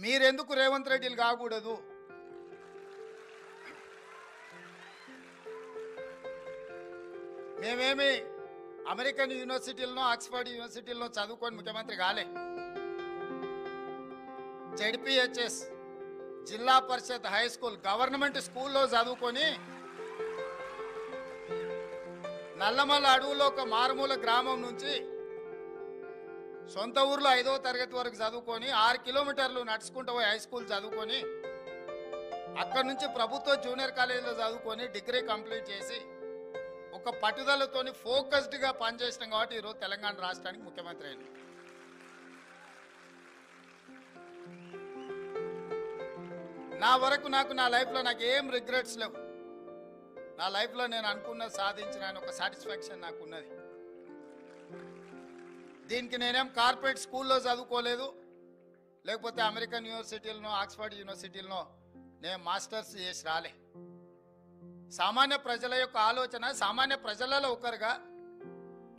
మీరెందుకు రేవంత్ రెడ్డిలు కాకూడదు? మేమేమి అమెరికన్ యూనివర్సిటీలను ఆక్స్ఫర్డ్ యూనివర్సిటీలను చదువుకొని ముఖ్యమంత్రి కాలే. జెడ్పీహెచ్ఎస్ జిల్లా పరిషత్ హై స్కూల్ గవర్నమెంట్ స్కూల్లో చదువుకొని నల్లమల్ల అడవులో ఒక మారుమూల గ్రామం నుంచి సొంత ఊర్లో 5వ తరగతి వరకు చదువుకొని 6 కిలోమీటర్లు నడుచుకుంటూ పోయి హై స్కూల్ చదువుకొని అక్కడి నుంచి ప్రభుత్వ జూనియర్ కాలేజీలో చదువుకొని డిగ్రీ కంప్లీట్ చేసి ఒక పట్టుదలతోని ఫోకస్డ్గా పనిచేసినాం కాబట్టి ఈరోజు తెలంగాణ రాష్ట్రానికి ముఖ్యమంత్రి అయింది. నా వరకు నా లైఫ్లో నాకు ఏం రిగ్రెట్స్ లేవు. నా లైఫ్లో నేను అనుకున్నది సాధించిన ఒక సాటిస్ఫాక్షన్ నాకు ఉన్నది. దీనికి నేనేం కార్పొరేట్ స్కూల్లో చదువుకోలేదు, లేకపోతే అమెరికన్ యూనివర్సిటీలను ఆక్స్ఫర్డ్ యూనివర్సిటీలను నేను మాస్టర్స్ చేసి రాలే. సామాన్య ప్రజల యొక్క ఆలోచన, సామాన్య ప్రజలలో ఒకరుగా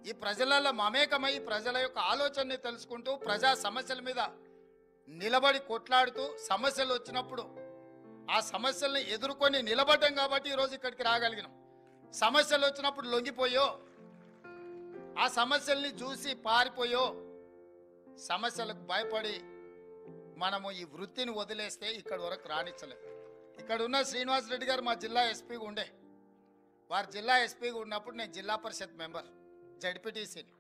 ఈ ప్రజలలో మమేకమై ప్రజల యొక్క ఆలోచనని తెలుసుకుంటూ ప్రజా సమస్యల మీద నిలబడి కొట్లాడుతూ సమస్యలు వచ్చినప్పుడు ఆ సమస్యల్ని ఎదుర్కొని నిలబడ్డాం కాబట్టి ఈరోజు ఇక్కడికి రాగలిగినాం. సమస్యలు వచ్చినప్పుడు లొంగిపోయో, ఆ సమస్యల్ని చూసి పారిపోయో, సమస్యలకు భయపడి మనము ఈ వృత్తిని వదిలేస్తే ఇక్కడి వరకు రాణించలేదు. ఇక్కడ ఉన్న శ్రీనివాస్ రెడ్డి గారు మా జిల్లా ఎస్పీగా ఉండే. వారు జిల్లా ఎస్పీగా ఉన్నప్పుడు నేను జిల్లా పరిషత్ మెంబర్ జడ్పీటీసీని.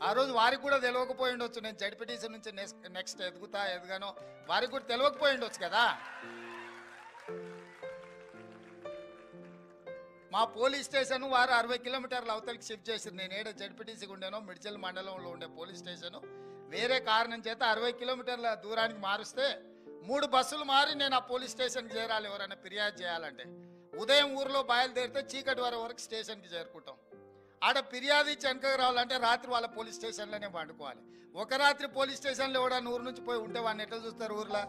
ఆ రోజు వారికి కూడా తెలియకపోయి ఉండొచ్చు, నేను జడ్పీటీసీ నుంచి నెక్స్ట్ ఎదగానో వారికి కూడా తెలియకపోయి ఉండొచ్చు కదా. మా పోలీస్ స్టేషన్ వారు 60 కిలోమీటర్ల అవతలికి షిఫ్ట్ చేశారు. నేను ఏడ జడ్పీటీసీగా ఉండేనో మిడ్చల్ మండలంలో ఉండే పోలీస్ స్టేషను వేరే కారణం చేత 60 కిలోమీటర్ల దూరానికి మారుస్తే 3 బస్సులు మారి నేను ఆ పోలీస్ స్టేషన్కి చేరాలి. ఎవరైనా ఫిర్యాదు చేయాలంటే ఉదయం ఊరిలో బయలుదేరితే చీకటి వరకు స్టేషన్కి చేరుకుంటాం. ఆడ ఫిర్యాదు ఇచ్చి వెనకకు రావాలంటే రాత్రి వాళ్ళ పోలీస్ స్టేషన్లోనే పండుకోవాలి. ఒక రాత్రి పోలీస్ స్టేషన్లో ఎవడన్నా ఊరు నుంచి పోయి ఉంటే వాడిని ఎట్లా చూస్తారు ఊర్లో?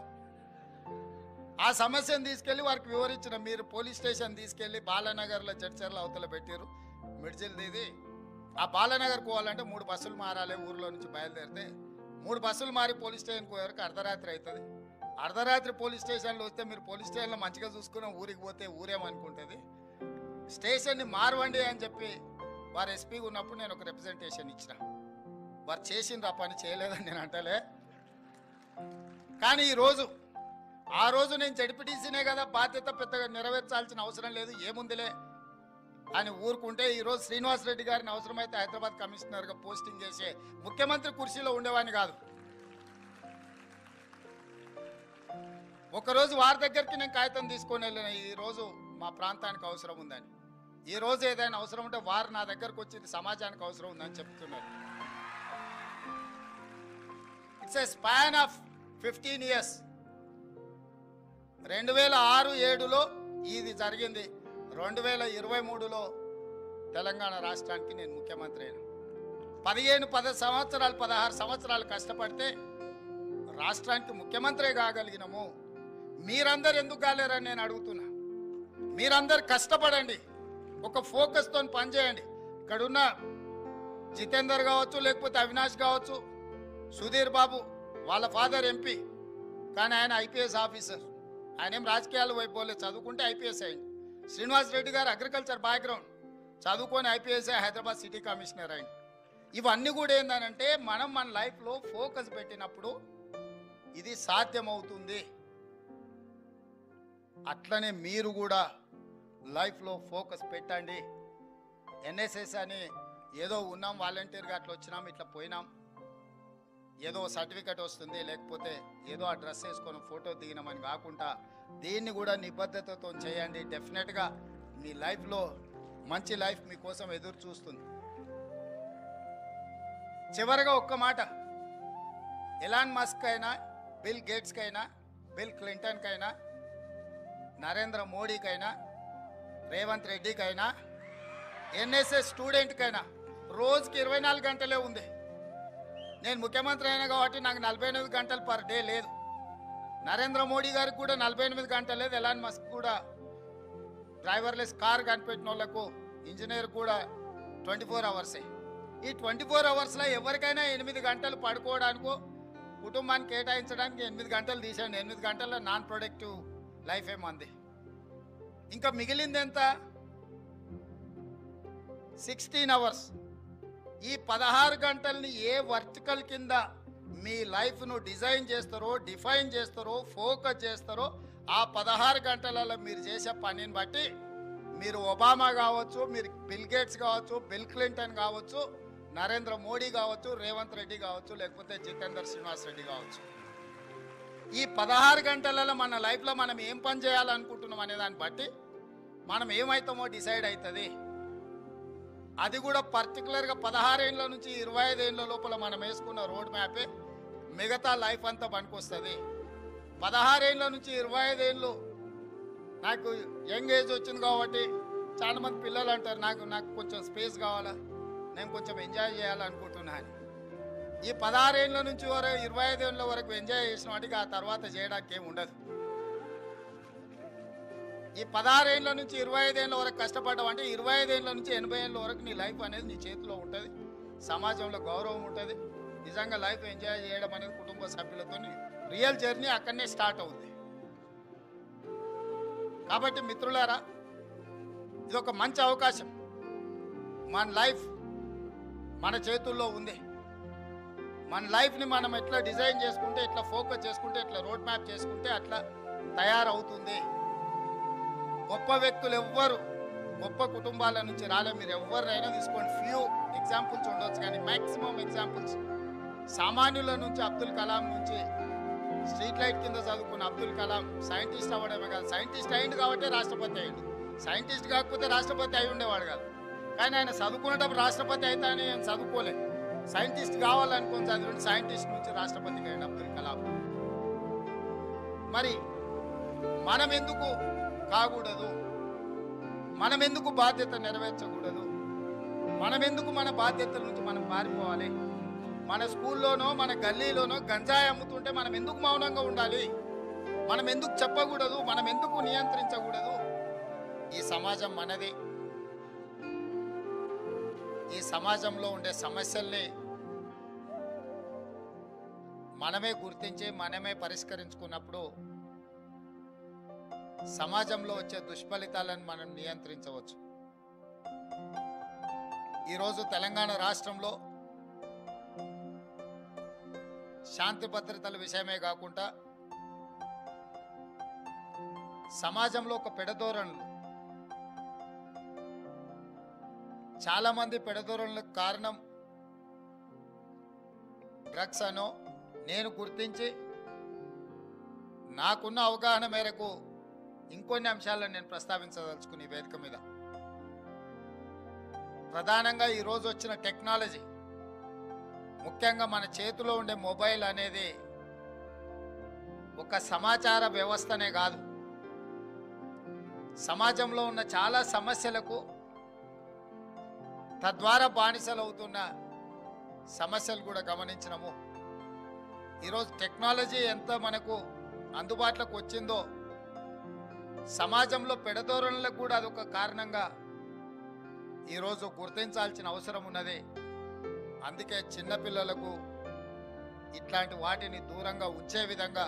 ఆ సమస్యను తీసుకెళ్ళి వారికి వివరించిన, మీరు పోలీస్ స్టేషన్ తీసుకెళ్ళి బాలానగర్లో జడ్చర్ల అవతల పెట్టారు మిడ్జిల్ దీది. ఆ బాలానగర్ పోవాలంటే 3 బస్సులు మారాలి. ఊర్లో నుంచి బయలుదేరితే 3 బస్సులు మారి పోలీస్ స్టేషన్కి పోయేవరకు అర్ధరాత్రి అవుతుంది. అర్ధరాత్రి పోలీస్ స్టేషన్లో వస్తే మీరు పోలీస్ స్టేషన్లో మంచిగా చూసుకున్న ఊరికి పోతే ఊరేమనుకుంటుంది. స్టేషన్ని మారవండి అని చెప్పి వారు ఎస్పీగా ఉన్నప్పుడు నేను ఒక రిప్రజెంటేషన్ ఇచ్చిన. వారు చేసిండ్రు, ఆ పని చేయలేదని నేను అంటలే. కానీ ఆ రోజు నేను జడ్పీటీసీనే కదా, బాధ్యత పెద్దగా నెరవేర్చాల్సిన అవసరం లేదు, ఏముందిలే అని ఊరుకుంటే ఈరోజు శ్రీనివాస్ రెడ్డి గారిని అవసరమైతే హైదరాబాద్ కమిషనర్గా పోస్టింగ్ చేసే ముఖ్యమంత్రి కుర్చీలో ఉండేవాడిని కాదు. ఒకరోజు వారి దగ్గరికి నేను కాగితం తీసుకొని వెళ్ళిన, ఈరోజు మా ప్రాంతానికి అవసరం ఉందని. ఈరోజు ఏదైనా అవసరం ఉంటే వారు నా దగ్గరకు వచ్చింది సమాజానికి అవసరం ఉందని చెప్తున్నారు. It's a span of 15 years. 2006-07లో ఇది జరిగింది. 2023లో తెలంగాణ రాష్ట్రానికి నేను ముఖ్యమంత్రి అయినా. 16 సంవత్సరాలు 16 సంవత్సరాలు కష్టపడితే రాష్ట్రానికి ముఖ్యమంత్రి కాగలిగినాము. మీరందరూ ఎందుకు కాలేరని నేను అడుగుతున్నా. మీరందరు కష్టపడండి, ఒక ఫోకస్తో పనిచేయండి. ఇక్కడున్న జితేందర్ కావచ్చు, లేకపోతే అవినాష్ కావచ్చు, సుధీర్ బాబు వాళ్ళ ఫాదర్ ఎంపీ, కానీ ఆయన ఐపీఎస్ ఆఫీసర్. ఆయన ఏం రాజకీయాలు వైపోలే, చదువుకుంటే ఐపీఎస్ అయింది. శ్రీనివాస్ రెడ్డి గారు అగ్రికల్చర్ బ్యాక్గ్రౌండ్, చదువుకొని ఐపీఎస్ హైదరాబాద్ సిటీ కమిషనర్ అయింది. ఇవన్నీ కూడా ఏంటంటే మనం మన లైఫ్లో ఫోకస్ పెట్టినప్పుడు ఇది సాధ్యమవుతుంది. అట్లనే మీరు కూడా లైఫ్లో ఫోకస్ పెట్టండి. ఎన్ఎస్ఎస్ అని ఏదో ఉన్నాం, వాలంటీర్గా అట్లా వచ్చినాం, ఇట్లా పోయినాం, ఏదో సర్టిఫికెట్ వస్తుంది, లేకపోతే ఏదో ఆ డ్రెస్ వేసుకొని ఫోటో దిగినామని కాకుండా దీన్ని కూడా నిబద్ధతతో చేయండి. డెఫినెట్గా మీ లైఫ్లో మంచి లైఫ్ మీకోసం ఎదురు చూస్తుంది. చివరిగా ఒక్క మాట, ఎలాన్ మస్క్ అయినా, బిల్ గేట్స్కైనా, బిల్ క్లింటన్కైనా, నరేంద్ర మోడీకైనా, రేవంత్ రెడ్డికైనా, ఎన్ఎస్ఎస్ స్టూడెంట్కైనా రోజుకి 24 గంటలే ఉంది. నేను ముఖ్యమంత్రి అయినా కాబట్టి నాకు 48 గంటలు పర్ డే లేదు. నరేంద్ర మోడీ గారికి కూడా 48 గంటలు లేదు. ఎలాన్ మస్క్ కూడా డ్రైవర్లెస్ కార్ కనిపెట్టిన వాళ్ళకు, ఇంజనీర్ కూడా 24 అవర్సే. ఈ 24 అవర్స్లో ఎవరికైనా 8 గంటలు పడుకోవడానికో కుటుంబానికి కేటాయించడానికి 8 గంటలు తీసేయండి. 8 గంటల నాన్ ప్రొడక్టివ్ లైఫ్ ఏమంది. ఇంకా మిగిలింది ఎంత? 16 అవర్స్. ఈ 16 గంటల్ని ఏ వర్టికల్ కింద మీ లైఫ్ను డిజైన్ చేస్తారో, డిఫైన్ చేస్తారో, ఫోకస్ చేస్తారో, ఆ 16 గంటలలో మీరు చేసే పనిని బట్టి మీరు ఒబామా కావచ్చు, మీరు బిల్ గేట్స్ కావచ్చు, బిల్ క్లింటన్ కావచ్చు, నరేంద్ర మోడీ కావచ్చు, రేవంత్ రెడ్డి కావచ్చు, లేకపోతే జితేందర్ శ్రీనివాస్ రెడ్డి కావచ్చు. ఈ 16 గంటలలో మన లైఫ్లో మనం ఏం పని చేయాలనుకుంటున్నాం అనే దాన్ని బట్టి మనం ఏమవుతామో డిసైడ్ అవుతుంది. అది కూడా పర్టికులర్గా 16 ఏళ్ళ నుంచి 25 ఏళ్ళ లోపల మనం వేసుకున్న రోడ్ మ్యాపే మిగతా లైఫ్ అంతా పనికొస్తుంది. 16 ఏళ్ళ నుంచి 25 ఏళ్ళు నాకు యంగ్ ఏజ్ వచ్చింది కాబట్టి చాలామంది పిల్లలు అంటారు నాకు కొంచెం స్పేస్ కావాలా, నేను కొంచెం ఎంజాయ్ చేయాలనుకుంటున్నాను. ఈ 16 ఏళ్ళ నుంచి 25 ఏళ్ళ వరకు ఎంజాయ్ చేసిన వాటికి ఆ తర్వాత చేయడానికి ఏమి ఉండదు. ఈ 16 ఏళ్ళ నుంచి 25 ఏళ్ళ వరకు కష్టపడ్డావు అంటే 25 ఏళ్ళ నుంచి 80 ఏళ్ళ వరకు నీ లైఫ్ అనేది నీ చేతిలో ఉంటుంది. సమాజంలో గౌరవం ఉంటుంది. నిజంగా లైఫ్ ఎంజాయ్ చేయడం అనేది కుటుంబ సభ్యులతో రియల్ జర్నీ అక్కడనే స్టార్ట్ అవుతుంది. కాబట్టి మిత్రులారా, ఇది ఒక మంచి అవకాశం. మన లైఫ్ మన చేతుల్లో ఉంది. మన లైఫ్ని మనం ఎట్లా డిజైన్ చేసుకుంటే, ఎట్లా ఫోకస్ చేసుకుంటే, ఎట్లా రోడ్ మ్యాప్ చేసుకుంటే అట్లా తయారవుతుంది. గొప్ప వ్యక్తులు ఎవ్వరు గొప్ప కుటుంబాల నుంచి రాలే. మీరు ఎవరినైనా తీసుకోండి, ఫ్యూ ఎగ్జాంపుల్స్ ఉండొచ్చు, కానీ మ్యాక్సిమం ఎగ్జాంపుల్స్ సామాన్యుల నుంచి, అబ్దుల్ కలాం నుంచి, స్ట్రీట్ లైట్ కింద చదువుకున్న అబ్దుల్ కలాం సైంటిస్ట్ అవ్వడమే కాదు, సైంటిస్ట్ అయింది కాబట్టి రాష్ట్రపతి అయ్యిండు. సైంటిస్ట్ కాకపోతే రాష్ట్రపతి అయి ఉండేవాడు కాదు. కానీ ఆయన చదువుకునేటప్పుడు రాష్ట్రపతి అయితే అని ఆయన చదువుకోలే, సైంటిస్ట్ కావాలనుకుని చదివి సైంటిస్ట్ నుంచి రాష్ట్రపతికి అయ్యిండు అబ్దుల్ కలాం. మరి మనం ఎందుకు కాకూడదు? మనం ఎందుకు బాధ్యత నెరవేర్చకూడదు? మనం ఎందుకు మన బాధ్యతల నుంచి మనం పారిపోవాలి? మన స్కూల్లోనో మన గల్లీలోనో గంజాయి అమ్ముతుంటే మనం ఎందుకు మౌనంగా ఉండాలి? మనం ఎందుకు చెప్పకూడదు? మనం ఎందుకు నియంత్రించకూడదు? ఈ సమాజం మనది. ఈ సమాజంలో ఉండే సమస్యల్ని మనమే గుర్తించి మనమే పరిష్కరించుకున్నప్పుడు సమాజంలో వచ్చే దుష్ఫలితాలను మనం నియంత్రించవచ్చు. ఈరోజు తెలంగాణ రాష్ట్రంలో శాంతి భద్రతల విషయమే కాకుండా సమాజంలో ఒక పెడధోరణులు, చాలామంది పెడధోరణులకు కారణం డ్రగ్స్ అనో, నేను గుర్తించి నాకున్న అవగాహన మేరకు ఇంకొన్ని అంశాలను నేను ప్రస్తావించదలుచుకుని ఈ వేదిక మీద. ప్రధానంగా ఈరోజు వచ్చిన టెక్నాలజీ, ముఖ్యంగా మన చేతిలో ఉండే మొబైల్ అనేది ఒక సమాచార వ్యవస్థనే కాదు, సమాజంలో ఉన్న చాలా సమస్యలకు తద్వారా బానిసలవుతున్న సమస్యలు కూడా గమనించినము. ఈరోజు టెక్నాలజీ ఎంత మనకు అందుబాటులోకి వచ్చిందో సమాజంలో పెడధోరణులకు కూడా అదొక కారణంగా ఈరోజు గుర్తించాల్సిన అవసరం ఉన్నది. అందుకే చిన్నపిల్లలకు ఇట్లాంటి వాటిని దూరంగా ఉంచే విధంగా,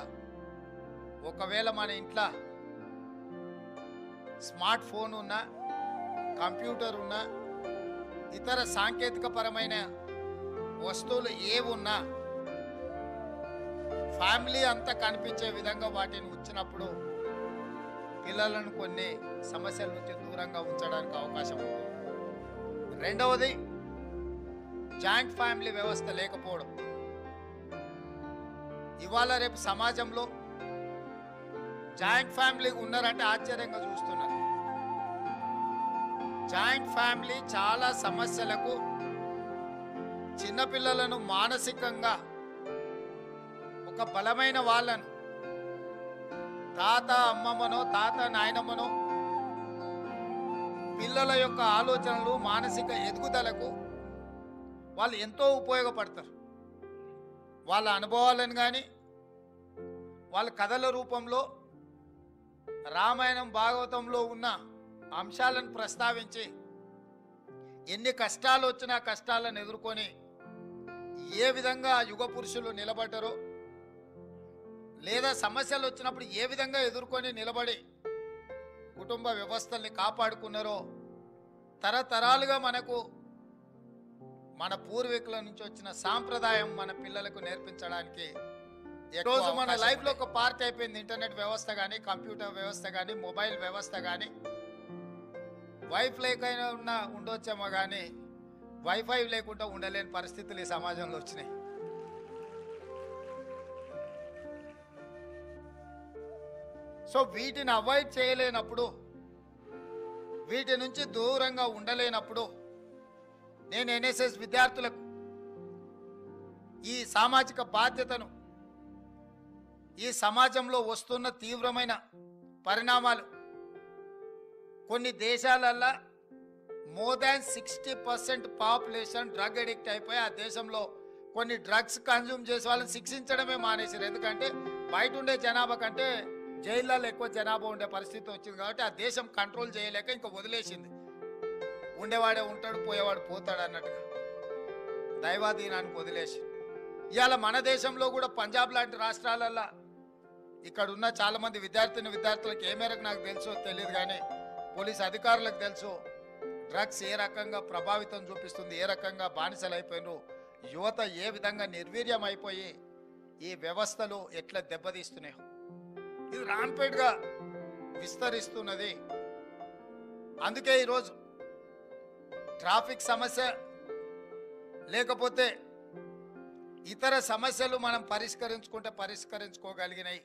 ఒకవేళ మన ఇంట్లో స్మార్ట్ ఫోన్ ఉన్నా, కంప్యూటర్ ఉన్నా, ఇతర సాంకేతిక పరమైన వస్తువులు ఏవున్నా ఫ్యామిలీ అంతా కనిపించే విధంగా వాటిని ఉంచినప్పుడు పిల్లలను కొన్ని సమస్యల నుంచి దూరంగా ఉంచడానికి అవకాశం ఉంటుంది. రెండవది, జాయింట్ ఫ్యామిలీ వ్యవస్థ లేకపోవడం. ఇవాళ రేపు సమాజంలో జాయింట్ ఫ్యామిలీ ఉన్నారంటే ఆశ్చర్యంగా చూస్తున్నారు. జాయింట్ ఫ్యామిలీ చాలా సమస్యలకు, చిన్నపిల్లలను మానసికంగా ఒక బలమైన వాళ్ళను, తాత అమ్మమ్మనో తాత నాయనమ్మనో, పిల్లల యొక్క ఆలోచనలు మానసిక ఎదుగుదలకు వాళ్ళు ఎంతో ఉపయోగపడతారు. వాళ్ళ అనుభవాలను కానీ వాళ్ళ కథల రూపంలో రామాయణం భాగవతంలో ఉన్న అంశాలను ప్రస్తావించి ఎన్ని కష్టాలు వచ్చినా కష్టాలను ఎదుర్కొని ఏ విధంగా యుగ పురుషులు నిలబడ్డారో, లేదా సమస్యలు వచ్చినప్పుడు ఏ విధంగా ఎదుర్కొని నిలబడి కుటుంబ వ్యవస్థల్ని కాపాడుకున్నారో తరతరాలుగా మనకు మన పూర్వీకుల నుంచి వచ్చిన సాంప్రదాయం మన పిల్లలకు నేర్పించడానికి రోజు మన లైఫ్లో ఒక పార్ట్ అయిపోయింది. ఇంటర్నెట్ వ్యవస్థ కానీ, కంప్యూటర్ వ్యవస్థ కానీ, మొబైల్ వ్యవస్థ కానీ. వైఫ్ లేకైనా ఉండొచ్చేమో కానీ వైఫై లేకుండా ఉండలేని పరిస్థితులు ఈ సమాజంలో వచ్చినాయి. సో వీటిని అవాయిడ్ చేయలేనప్పుడు, వీటి నుంచి దూరంగా ఉండలేనప్పుడు నేను ఎన్ఎస్ఎస్ విద్యార్థులకు ఈ సామాజిక బాధ్యతను, ఈ సమాజంలో వస్తున్న తీవ్రమైన పరిణామాలు, కొన్ని దేశాలల్లో more than 60% population drug addict అయిపోయి ఆ దేశంలో కొన్ని డ్రగ్స్ కన్జ్యూమ్ చేసే వాళ్ళని శిక్షించడమే మానేశారు. ఎందుకంటే బయట ఉండే జనాభా కంటే జైళ్ళలో ఎక్కువ జనాభా ఉండే పరిస్థితి వచ్చింది కాబట్టి ఆ దేశం కంట్రోల్ చేయలేక ఇంకా వదిలేసింది. ఉండేవాడే ఉంటాడు, పోయేవాడు పోతాడు అన్నట్టుగా దైవాధీనానికి వదిలేసి. ఇవాళ మన దేశంలో కూడా పంజాబ్ లాంటి రాష్ట్రాలల్లో ఇక్కడ ఉన్న చాలామంది విద్యార్థులకు ఏ మేరకు నాకు తెలుసో తెలియదు కానీ పోలీస్ అధికారులకు తెలుసు డ్రగ్స్ ఏ రకంగా ప్రభావితం చూపిస్తుంది, ఏ రకంగా బానిసలు అయిపోయినారు, యువత ఏ విధంగా నిర్వీర్యం అయిపోయి ఈ వ్యవస్థలు ఎట్లా దెబ్బతీస్తున్నాయో. ఇది రాన్పేట్గా విస్తరిస్తున్నది. అందుకే ఈరోజు ట్రాఫిక్ సమస్య లేకపోతే ఇతర సమస్యలు మనం పరిష్కరించుకోగలిగినాయి,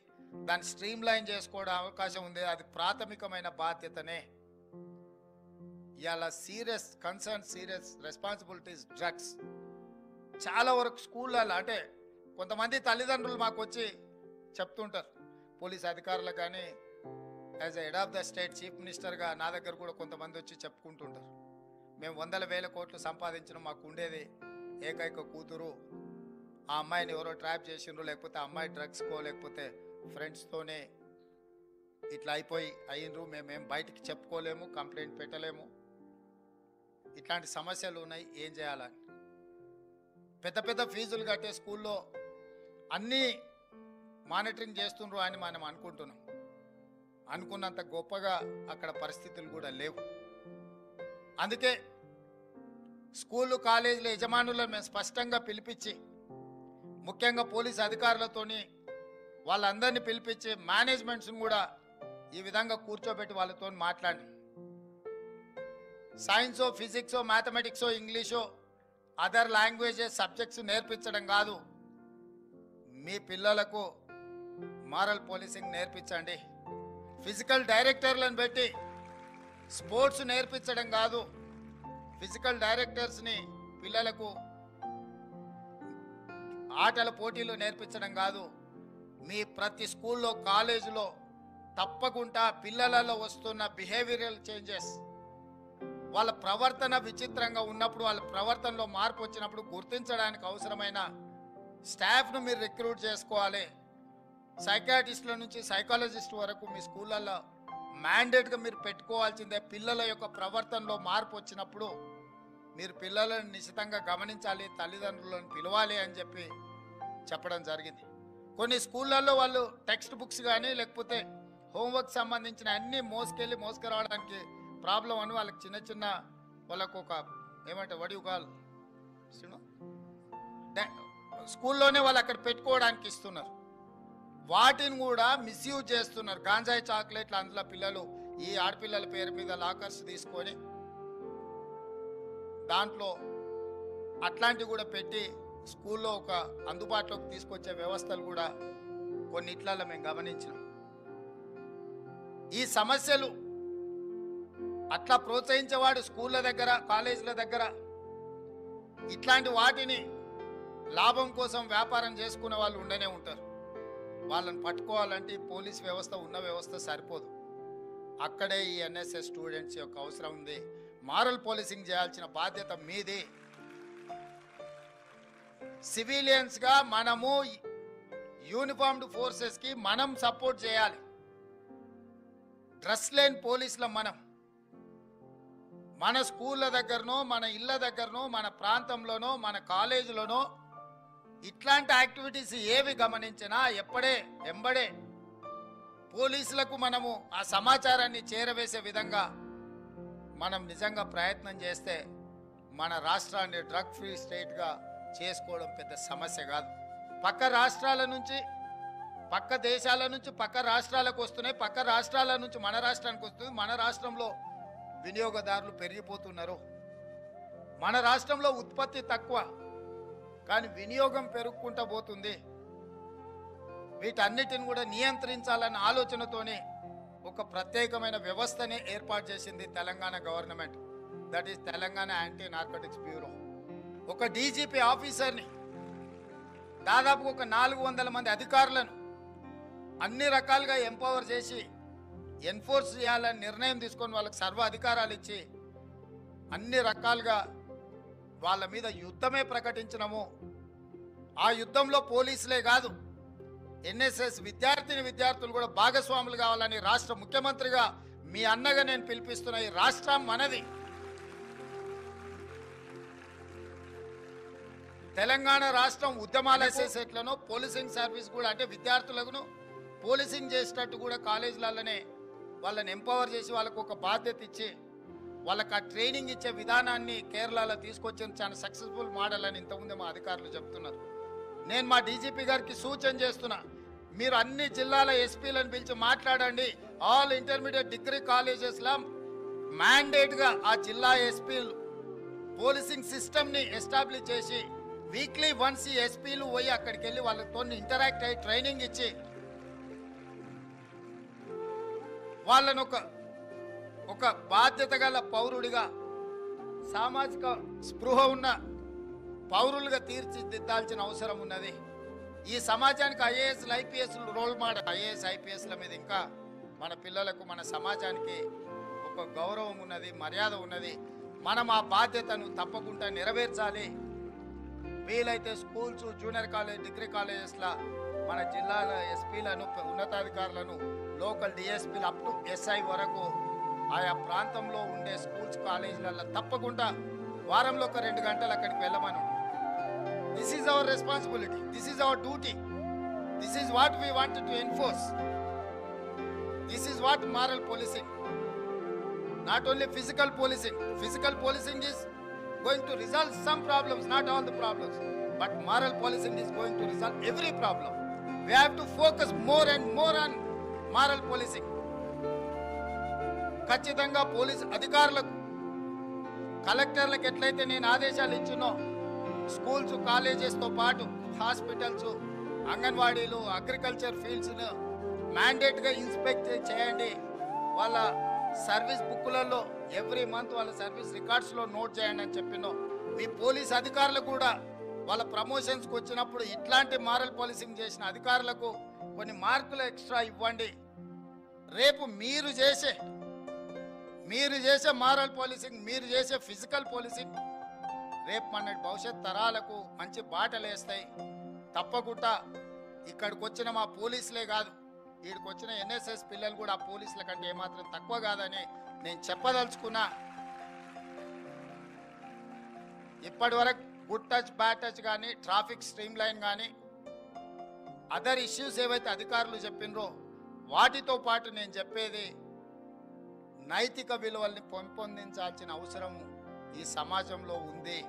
దాన్ని స్ట్రీమ్ లైన్ చేసుకోవడం అవకాశం ఉంది. అది ప్రాథమికమైన బాధ్యతనే. ఇవాళ సీరియస్ రెస్పాన్సిబిలిటీస్ డ్రగ్స్ చాలా వరకు స్కూళ్ళల్లో, అంటే కొంతమంది తల్లిదండ్రులు మాకు వచ్చి చెప్తుంటారు, పోలీస్ అధికారులకు కానీ as head of the state chief మినిస్టర్గా నా దగ్గర కూడా కొంతమంది వచ్చి చెప్పుకుంటుంటారు, మేము 100,000 కోట్లు సంపాదించిన, మాకు ఉండేది ఏకైక కూతురు, ఆ అమ్మాయిని ఎవరో ట్రాప్ చేసిండ్రు, లేకపోతే ఆ అమ్మాయి డ్రగ్స్కో లేకపోతే ఫ్రెండ్స్తోనే ఇట్లా అయ్యిండ్రు, మేమేం బయటికి చెప్పుకోలేము, కంప్లైంట్ పెట్టలేము, ఇట్లాంటి సమస్యలు ఉన్నాయి, ఏం చేయాలని. పెద్ద పెద్ద ఫీజులు కట్టే స్కూల్లో అన్నీ మానిటరింగ్ చేస్తుండ్రు అని మనం అనుకుంటున్నాం. అనుకున్నంత గొప్పగా అక్కడ పరిస్థితులు కూడా లేవు. అందుకే స్కూళ్ళు కాలేజీల యజమానులను మేము స్పష్టంగా పిలిపించి, ముఖ్యంగా పోలీస్ అధికారులతోని వాళ్ళందరినీ పిలిపించి మేనేజ్మెంట్స్ని కూడా ఈ విధంగా కూర్చోబెట్టి వాళ్ళతో మాట్లాడి, సైన్సో ఫిజిక్సో మ్యాథమెటిక్సో ఇంగ్లీషో అదర్ లాంగ్వేజెస్ సబ్జెక్ట్స్ నేర్పించడం కాదు, మీ పిల్లలకు మారల్ పోలీసింగ్ నేర్పించండి. ఫిజికల్ డైరెక్టర్లను పెట్టి స్పోర్ట్స్ నేర్పించడం కాదు, ఫిజికల్ డైరెక్టర్స్ని పిల్లలకు ఆటల పోటీలు నేర్పించడం కాదు, మీ ప్రతి స్కూల్లో కాలేజీలో తప్పకుండా పిల్లలలో వస్తున్న బిహేవియరల్ చేంజెస్, వాళ్ళ ప్రవర్తన విచిత్రంగా ఉన్నప్పుడు, వాళ్ళ ప్రవర్తనలో మార్పు వచ్చినప్పుడు గుర్తించడానికి అవసరమైన స్టాఫ్ను మీరు రిక్రూట్ చేసుకోవాలి. సైకాట్రిస్టుల నుంచి సైకాలజిస్ట్ వరకు మీ స్కూళ్ళల్లో మ్యాండేట్గా మీరు పెట్టుకోవాల్సిందే. పిల్లల యొక్క ప్రవర్తనలో మార్పు వచ్చినప్పుడు మీరు పిల్లలను నిశితంగా గమనించాలి, తల్లిదండ్రులను పిలవాలి అని చెప్పి చెప్పడం జరిగింది. కొన్ని స్కూళ్ళల్లో వాళ్ళు టెక్స్ట్ బుక్స్ కానీ లేకపోతే హోంవర్క్ సంబంధించిన అన్ని మోసుకురావడానికి ప్రాబ్లం అని వాళ్ళకి చిన్న వాళ్ళకు ఒక ఏమంటే వడియుగాలు స్కూల్లోనే వాళ్ళు అక్కడ పెట్టుకోవడానికి ఇస్తున్నారు. వాటిని కూడా మిస్యూజ్ చేస్తున్నారు. గాంజాయి చాక్లెట్లు అందులో పిల్లలు ఈ ఆడపిల్లల పేరు మీద లాకర్స్ తీసుకొని దాంట్లో అట్లాంటివి కూడా పెట్టి స్కూల్లో ఒక అందుబాటులోకి తీసుకొచ్చే వ్యవస్థలు కూడా కొన్నిట్లలో మేము గమనించినాం. ఈ సమస్యలు అట్లా ప్రోత్సహించేవాడు స్కూళ్ళ దగ్గర కాలేజీల దగ్గర ఇట్లాంటి వాటిని లాభం కోసం వ్యాపారం చేసుకునే వాళ్ళు ఉండనే ఉంటారు. వాళ్ళని పట్టుకోవాలంటే పోలీస్ వ్యవస్థ ఉన్న వ్యవస్థ సరిపోదు. అక్కడే ఈ ఎన్ఎస్ఎస్ స్టూడెంట్స్ యొక్క అవసరం ఉంది. మారల్ పోలీసింగ్ చేయాల్సిన బాధ్యత మీది. సివిలియన్స్గా మనము యూనిఫార్మ్డ్ ఫోర్సెస్కి మనం సపోర్ట్ చేయాలి. డ్రెస్ లేని పోలీసుల మన స్కూళ్ళ దగ్గరనో మన ఇళ్ళ దగ్గరనో మన ప్రాంతంలోనో మన కాలేజీలోనో ఇట్లాంటి యాక్టివిటీస్ ఏవి గమనించినా ఎంబడే పోలీసులకు మనము ఆ సమాచారాన్ని చేరవేసే విధంగా మనం నిజంగా ప్రయత్నం చేస్తే మన రాష్ట్రాన్ని డ్రగ్ ఫ్రీ స్టేట్గా చేసుకోవడం పెద్ద సమస్య కాదు. పక్క రాష్ట్రాల నుంచి, పక్క దేశాల నుంచి పక్క రాష్ట్రాలకు వస్తున్నాయి, పక్క రాష్ట్రాల నుంచి మన రాష్ట్రానికి వస్తుంది. మన రాష్ట్రంలో వినియోగదారులు పెరిగిపోతున్నారు. మన రాష్ట్రంలో ఉత్పత్తి తక్కువ కానీ వినియోగం పెరుగుకుంటూ పోతుంది. వీటన్నిటిని కూడా నియంత్రించాలన్న ఆలోచనతోనే ఒక ప్రత్యేకమైన వ్యవస్థనే ఏర్పాటు చేసింది Telangana government. That is Telangana anti narcotics bureau. ఒక డీజీపీ ఆఫీసర్ని, దాదాపు ఒక 400 మంది అధికారులను అన్ని రకాలుగా ఎంపవర్ చేసి ఎన్ఫోర్స్ చేయాలని నిర్ణయం తీసుకొని వాళ్ళకి సర్వ అధికారాలు ఇచ్చి అన్ని రకాలుగా వాళ్ళ మీద యుద్ధమే ప్రకటించినము. ఆ యుద్ధంలో పోలీసులే కాదు, ఎన్ఎస్ఎస్ విద్యార్థులు కూడా భాగస్వాములు కావాలని రాష్ట్ర ముఖ్యమంత్రిగా మీ అన్నగా నేను పిలిపిస్తున్న ఈ రాష్ట్రం మనది. తెలంగాణ రాష్ట్రం ఉద్యమాలు ఎస్ఎస్ఎట్లను పోలీసింగ్ సర్వీస్ కూడా, అంటే విద్యార్థులను పోలీసింగ్ చేసేటట్టు కూడా కాలేజీలలోనే వాళ్ళని ఎంపవర్ చేసి వాళ్ళకు ఒక బాధ్యత ఇచ్చి వాళ్ళకి ఆ ట్రైనింగ్ ఇచ్చే విధానాన్ని కేరళలో తీసుకొచ్చిన చాలా సక్సెస్ఫుల్ మోడల్ అని ఇంతకుముందే మా అధికారులు చెప్తున్నారు. నేను మా డీజీపీ గారికి సూచన చేస్తున్నా, మీరు అన్ని జిల్లాల ఎస్పీలను పిలిచి మాట్లాడండి. ఆల్ ఇంటర్మీడియట్ డిగ్రీ కాలేజెస్లో మ్యాండేట్గా ఆ జిల్లా ఎస్పీలు పోలీసింగ్ సిస్టమ్ని ఎస్టాబ్లిష్ చేసి వీక్లీ వన్స్ ఈ ఎస్పీలు పోయి అక్కడికి వెళ్ళి వాళ్ళతో ఇంటరాక్ట్ అయ్యి ట్రైనింగ్ ఇచ్చి వాళ్ళను ఒక బాధ్యత గల పౌరుడిగా, సామాజిక స్పృహ ఉన్న పౌరులుగా తీర్చిదిద్దాల్సిన అవసరం ఉన్నది. ఈ సమాజానికి ఐఏఎస్లు ఐపీఎస్లు రోల్ మోడల్. ఐఏఎస్ ఐపీఎస్ల మీద ఇంకా మన పిల్లలకు, మన సమాజానికి ఒక గౌరవం ఉన్నది, మర్యాద ఉన్నది. మనం ఆ బాధ్యతను తప్పకుండా నెరవేర్చాలి. వీలైతే స్కూల్స్, జూనియర్ కాలేజ్, డిగ్రీ కాలేజెస్లో మన జిల్లాల ఎస్పీలను, ఉన్నతాధికారులను, లోకల్ డిఎస్పీలు అప్ టు ఎస్ఐ వరకు ఆయా ప్రాంతంలో ఉండే స్కూల్స్, కాలేజీలలో తప్పకుండా వారంలో ఒక 2 గంటలు అక్కడికి వెళ్ళమను. This is our responsibility, this is our duty, this is what we wanted to enforce. This is what moral policing, not only physical policing. Physical policing is going to resolve some problems, not all the problems, but moral policing is going to resolve every problem. We have to focus more and more on moral policing. ఖచ్చితంగా police అధికారులకు, కలెక్టర్లకు ఎట్లయితే నేను ఆదేశాలు ఇచ్చినో schools, కాలేజెస్తో పాటు hospitals, అంగన్వాడీలు, agriculture ఫీల్డ్స్ను మ్యాండేట్గా inspect చేయండి. వాళ్ళ సర్వీస్ బుక్లలో ఎవ్రీ మంత్ వాళ్ళ సర్వీస్ రికార్డ్స్లో నోట్ చేయండి అని చెప్పినో, మీ పోలీస్ అధికారులకు కూడా వాళ్ళ ప్రమోషన్స్కి వచ్చినప్పుడు ఇట్లాంటి మారల్ పాలిసింగ్ చేసిన అధికారులకు కొన్ని మార్కులు ఎక్స్ట్రా ఇవ్వండి. రేపు మీరు చేసే మారల్ పాలిసింగ్, మీరు చేసే ఫిజికల్ పాలిసింగ్ రేపు మన భవిష్యత్ తరాలకు మంచి బాటలు వేస్తాయి. తప్పకుండా ఇక్కడికి వచ్చిన మా పోలీసులే కాదు, వీడికి వచ్చిన ఎన్ఎస్ఎస్ పిల్లలు కూడా ఆ పోలీసుల కంటే ఏమాత్రం తక్కువ కాదని నేను చెప్పదలుచుకున్నా. ఇప్పటి వరకు గుడ్ టచ్, బ్యాడ్ టచ్ కానీ, ట్రాఫిక్ స్ట్రీమ్ లైన్ కానీ, అదర్ ఇష్యూస్ ఏవైతే అధికారులు చెప్పినరో వాటితో పాటు నేను చెప్పేది నైతిక విలువల్ని పెంపొందించాల్సిన అవసరం ఈ సమాజంలో ఉంది.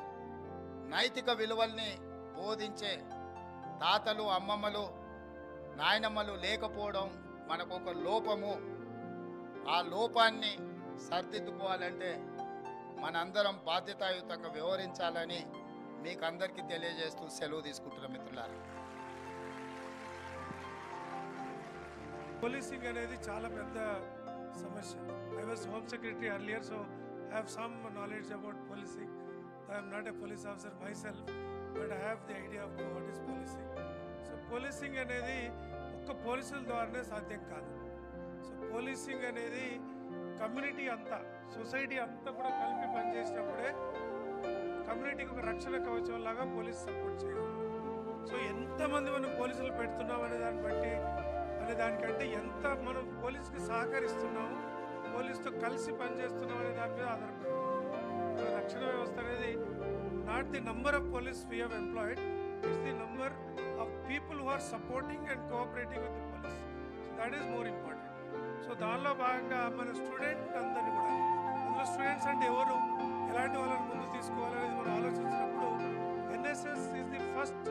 నైతిక విలువల్ని బోధించే తాతలు, అమ్మమ్మలు, నాయనమ్మలు లేకపోవడం మనకు ఒక లోపము. ఆ లోపాన్ని సరిదిద్దుకోవాలంటే మనందరం బాధ్యతాయుతంగా వ్యవహరించాలని మీకు అందరికీ తెలియజేస్తూ సెలవు తీసుకుంటున్నాం మిత్రులారా. పోలీసింగ్ అనేది చాలా పెద్ద సమస్య. I was home secretary earlier, so I have some knowledge about policing. I am not a police officer myself, but I have the idea of what is policing. So policing అనేది ఒక్క పోలీసుల ద్వారానే సాధ్యం కాదు. సో పోలీసింగ్ అనేది community అంతా, society అంతా కూడా కలిపి పనిచేసినప్పుడే కమ్యూనిటీకి ఒక రక్షణ కవచం లాగా పోలీస్ సపోర్ట్ చేయాలి. సో ఎంతమంది మనం పోలీసులు పెడుతున్నాం అనే దాన్ని బట్టి, అనే దానికంటే ఎంత మనం పోలీస్కి సహకరిస్తున్నాము, పోలీస్తో కలిసి పనిచేస్తున్నాం అనే దాని మీద ఆధారపడి రక్షణ వ్యవస్థ అనేది not the number of police we have employed, it's the number of people who are supporting and cooperating with the police. So that is more important. So దానిలో భాగంగా మన స్టూడెంట్ అందరినీ కూడా, అందులో స్టూడెంట్స్ అంటే ఎవరు, ఎలాంటి వాళ్ళని ముందు తీసుకోవాలనేది మనం ఆలోచించినప్పుడు NSS is the first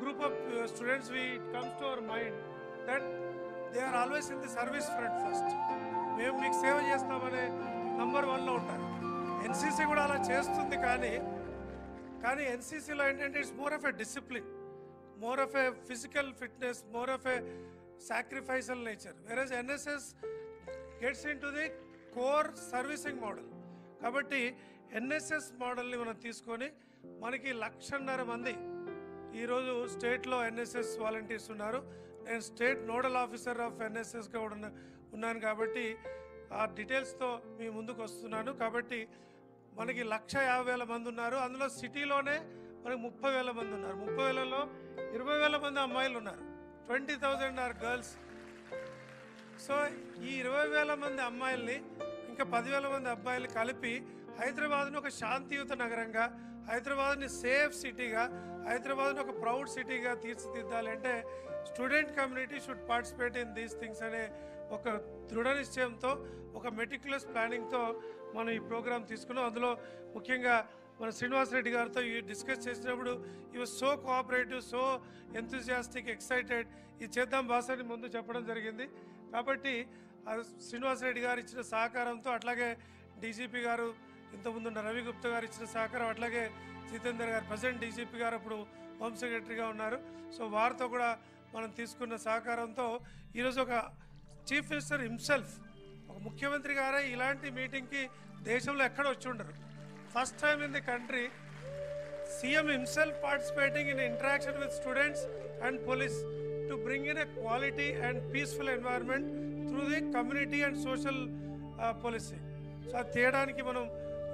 group of students it comes to our mind that they are always in the service front first. మేము మీకు సేవ చేస్తామనే నంబర్ 1లో ఉంటారు. ఎన్సీసీ కూడా అలా చేస్తుంది, కానీ ఎన్సీసీలో ఏంటంటే it's more of a discipline, more of a physical fitness, more of a sacrificial nature, whereas NSS gets into the core servicing model. కాబట్టి ఎన్ఎస్ఎస్ మోడల్ని మనం తీసుకొని మనకి 1,50,000 మంది ఈరోజు స్టేట్లో ఎన్ఎస్ఎస్ వాలంటీర్స్ ఉన్నారు. నేను స్టేట్ నోడల్ ఆఫీసర్ ఆఫ్ ఎన్ఎస్ఎస్గా ఉన్నాను కాబట్టి ఆ డీటెయిల్స్తో మీ ముందుకు వస్తున్నాను. కాబట్టి మనకి 1,50,000 మంది ఉన్నారు. అందులో సిటీలోనే మనకి 30,000 మంది ఉన్నారు. 30,000లో 20,000 మంది అమ్మాయిలు ఉన్నారు. 20,000 ఆర్ గర్ల్స్. సో ఈ 20,000 మంది అమ్మాయిల్ని ఇంకా 10,000 మంది అబ్బాయిలు కలిపి హైదరాబాద్ను ఒక శాంతియుత నగరంగా, హైదరాబాద్ని సేఫ్ సిటీగా, హైదరాబాద్ని ఒక ప్రౌడ్ సిటీగా తీర్చిదిద్దాలంటే student community should participate in these things అనే ఒక దృఢ నిశ్చయంతో, ఒక మెటిక్యులస్ ప్లానింగ్తో మనం ఈ ప్రోగ్రాం తీసుకున్నాం. అందులో ముఖ్యంగా మన శ్రీనివాస్ రెడ్డి గారితో డిస్కస్ చేసినప్పుడు ఈ was so cooperative, so enthusiastic, excited, ఇది చేద్దాం బాస్ అని ముందు చెప్పడం జరిగింది. కాబట్టి శ్రీనివాస్ రెడ్డి గారు ఇచ్చిన సహకారంతో, అట్లాగే డీజీపీ గారు ఇంతకుముందు ఉన్న రవి గుప్తా గారు ఇచ్చిన సహకారం, అట్లాగే జితేందర్ గారు ప్రజెంట్ డీజీపీ గారు అప్పుడు హోమ్ సెక్రటరీగా ఉన్నారు. సో వారితో కూడా మనం తీసుకున్న సహకారంతో ఈరోజు ఒక చీఫ్ మినిస్టర్ హిమ్సెల్ఫ్, ఒక ముఖ్యమంత్రి గారే ఇలాంటి మీటింగ్కి దేశంలో ఎక్కడ వచ్చి ఉండరు. First time in the country, CM himself participating in interaction with students and police to bring in a quality and peaceful environment through the community and social policing. So అది చేయడానికి మనం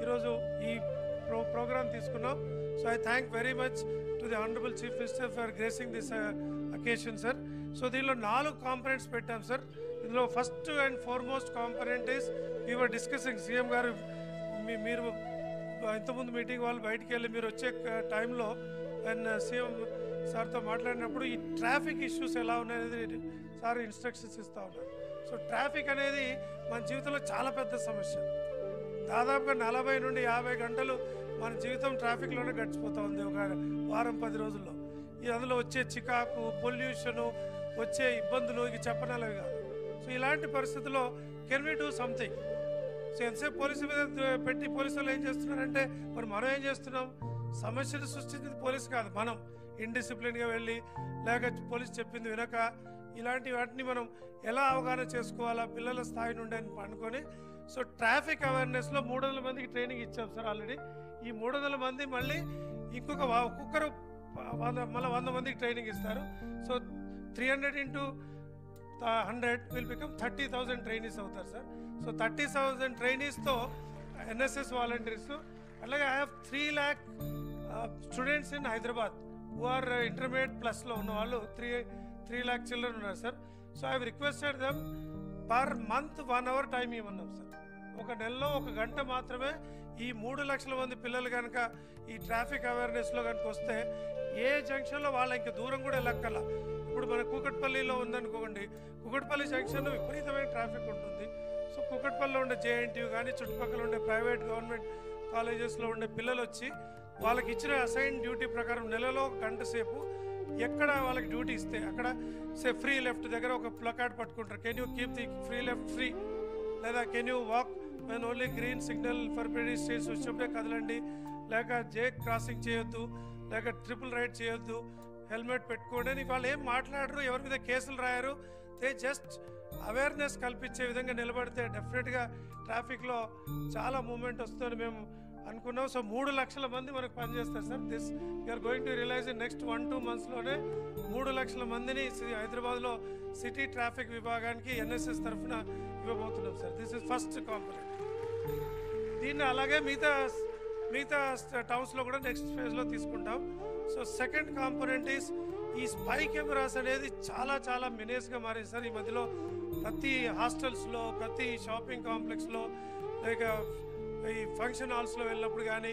ఈరోజు ఈ ప్రోగ్రామ్ తీసుకున్నాం. So I thank very much to the honourable chief minister for gracing this occasion sir. So దీనిలో 4 components పెట్టాం sir. ఇందులో first and foremost component is we were discussing, CM గారు మీరు ఇంతకుముందు మీటింగ్ వాళ్ళు బయటికి వెళ్ళి మీరు వచ్చే టైంలో అండ్ సీఎం సార్తో మాట్లాడినప్పుడు ఈ ట్రాఫిక్ ఇష్యూస్ ఎలా ఉన్నాయనేది సార్ ఇన్స్ట్రక్షన్స్ ఇస్తూ ఉన్నారు. సో ట్రాఫిక్ అనేది మన జీవితంలో చాలా పెద్ద సమస్య. దాదాపుగా 40 నుండి 50 గంటలు మన జీవితం ట్రాఫిక్లోనే గడిచిపోతూ ఉంది ఒక వారం 10 రోజుల్లో. అందులో వచ్చే చికాకు, పొల్యూషను, వచ్చే ఇబ్బందులు ఇక చెప్పనలేవి కాదు. సో ఇలాంటి పరిస్థితుల్లో can we do something? So ఎంతసేపు పోలీసు మీద పెట్టి పోలీసు వాళ్ళు ఏం చేస్తున్నారంటే మనం ఏం చేస్తున్నాం? సమస్యను సృష్టించింది పోలీసు కాదు, మనం ఇండిసిప్లిన్గా వెళ్ళి లేక పోలీసు చెప్పింది వినక ఇలాంటి వాటిని మనం ఎలా అవగాహన చేసుకోవాలా పిల్లల స్థాయి నుండి అని అనుకొని, సో ట్రాఫిక్ అవేర్నెస్లో 300 మందికి ట్రైనింగ్ ఇచ్చాం సార్ ఆల్రెడీ. ఈ 300 మంది మళ్ళీ ఒక్కొక్కరు మళ్ళీ 100 మందికి ట్రైనింగ్ ఇస్తారు. So 300 into 100 will become 30,000 trainees అవుతారు సార్. సో 30,000 ట్రైనీస్తో ఎన్ఎస్ఎస్ వాలంటీర్స్, అలాగే I have 3 lakh students in Hyderabad who are intermediate ప్లస్లో ఉన్న వాళ్ళు 3 lakh చిల్డ్రన్ ఉన్నారు sir. So I requested them per month 1 hour time ఇవ్వన్నాం సార్. ఒక నెలలో 1 గంట మాత్రమే ఈ 3 లక్షల మంది పిల్లలు కనుక ఈ ట్రాఫిక్ అవేర్నెస్లో కనుక వస్తే ఏ జంక్షన్లో వాళ్ళ ఇంక దూరం కూడా వెళ్ళక్కల. ఇప్పుడు మన కూకట్పల్లిలో ఉందనుకోండి, కూకట్పల్లి జంక్షన్లో విపరీతమైన ట్రాఫిక్ ఉంటుంది. సో కూకట్పల్లిలో ఉండే జేఎన్టీయూ కానీ చుట్టుపక్కల ఉండే ప్రైవేట్ గవర్నమెంట్ కాలేజెస్లో ఉండే పిల్లలు వచ్చి వాళ్ళకి ఇచ్చిన అసైన్ డ్యూటీ ప్రకారం నెలలో 1 గంట సేపు ఎక్కడ వాళ్ళకి డ్యూటీ ఇస్తే అక్కడ ఫ్రీ లెఫ్ట్ దగ్గర ఒక ప్లకార్డ్ పట్టుకుంటారు, can you keep the free left free, లేదా can you walk when only green signal for pedestrians వచ్చినప్పుడే కదలండి, లేక క్రాసింగ్ చేయొద్దు, లేక ట్రిపుల్ రైడ్ చేయొద్దు, హెల్మెట్ పెట్టుకోండి అని వాళ్ళు ఏం మాట్లాడరు, ఎవరి మీద కేసులు రాయరు. దే జస్ట్ అవేర్నెస్ కల్పించే విధంగా నిలబడితే డెఫినెట్గా ట్రాఫిక్లో చాలా మూమెంట్ వస్తుందని మేము అనుకున్నాం. సో 3 లక్షల మంది మనకు పనిచేస్తారు sir. This you are going to realise in next 1-2 monthsలోనే 3 లక్షల మందిని హైదరాబాద్లో సిటీ ట్రాఫిక్ విభాగానికి ఎన్ఎస్ఎస్ తరఫున ఇవ్వబోతున్నాం sir. This is first component. దీన్ని అలాగే మిగతా టౌన్స్లో కూడా నెక్స్ట్ ఫేజ్లో తీసుకుంటాం. సో సెకండ్ కాంపనెంట్ ఈస్ ఈ స్పై కెమెరాస్ అనేది చాలా మెనేజ్గా మారింది సార్. ఈ మధ్యలో ప్రతి హాస్టల్స్లో, ప్రతి షాపింగ్ కాంప్లెక్స్లో, లేక ఈ ఫంక్షన్ హాల్స్లో వెళ్ళినప్పుడు కానీ,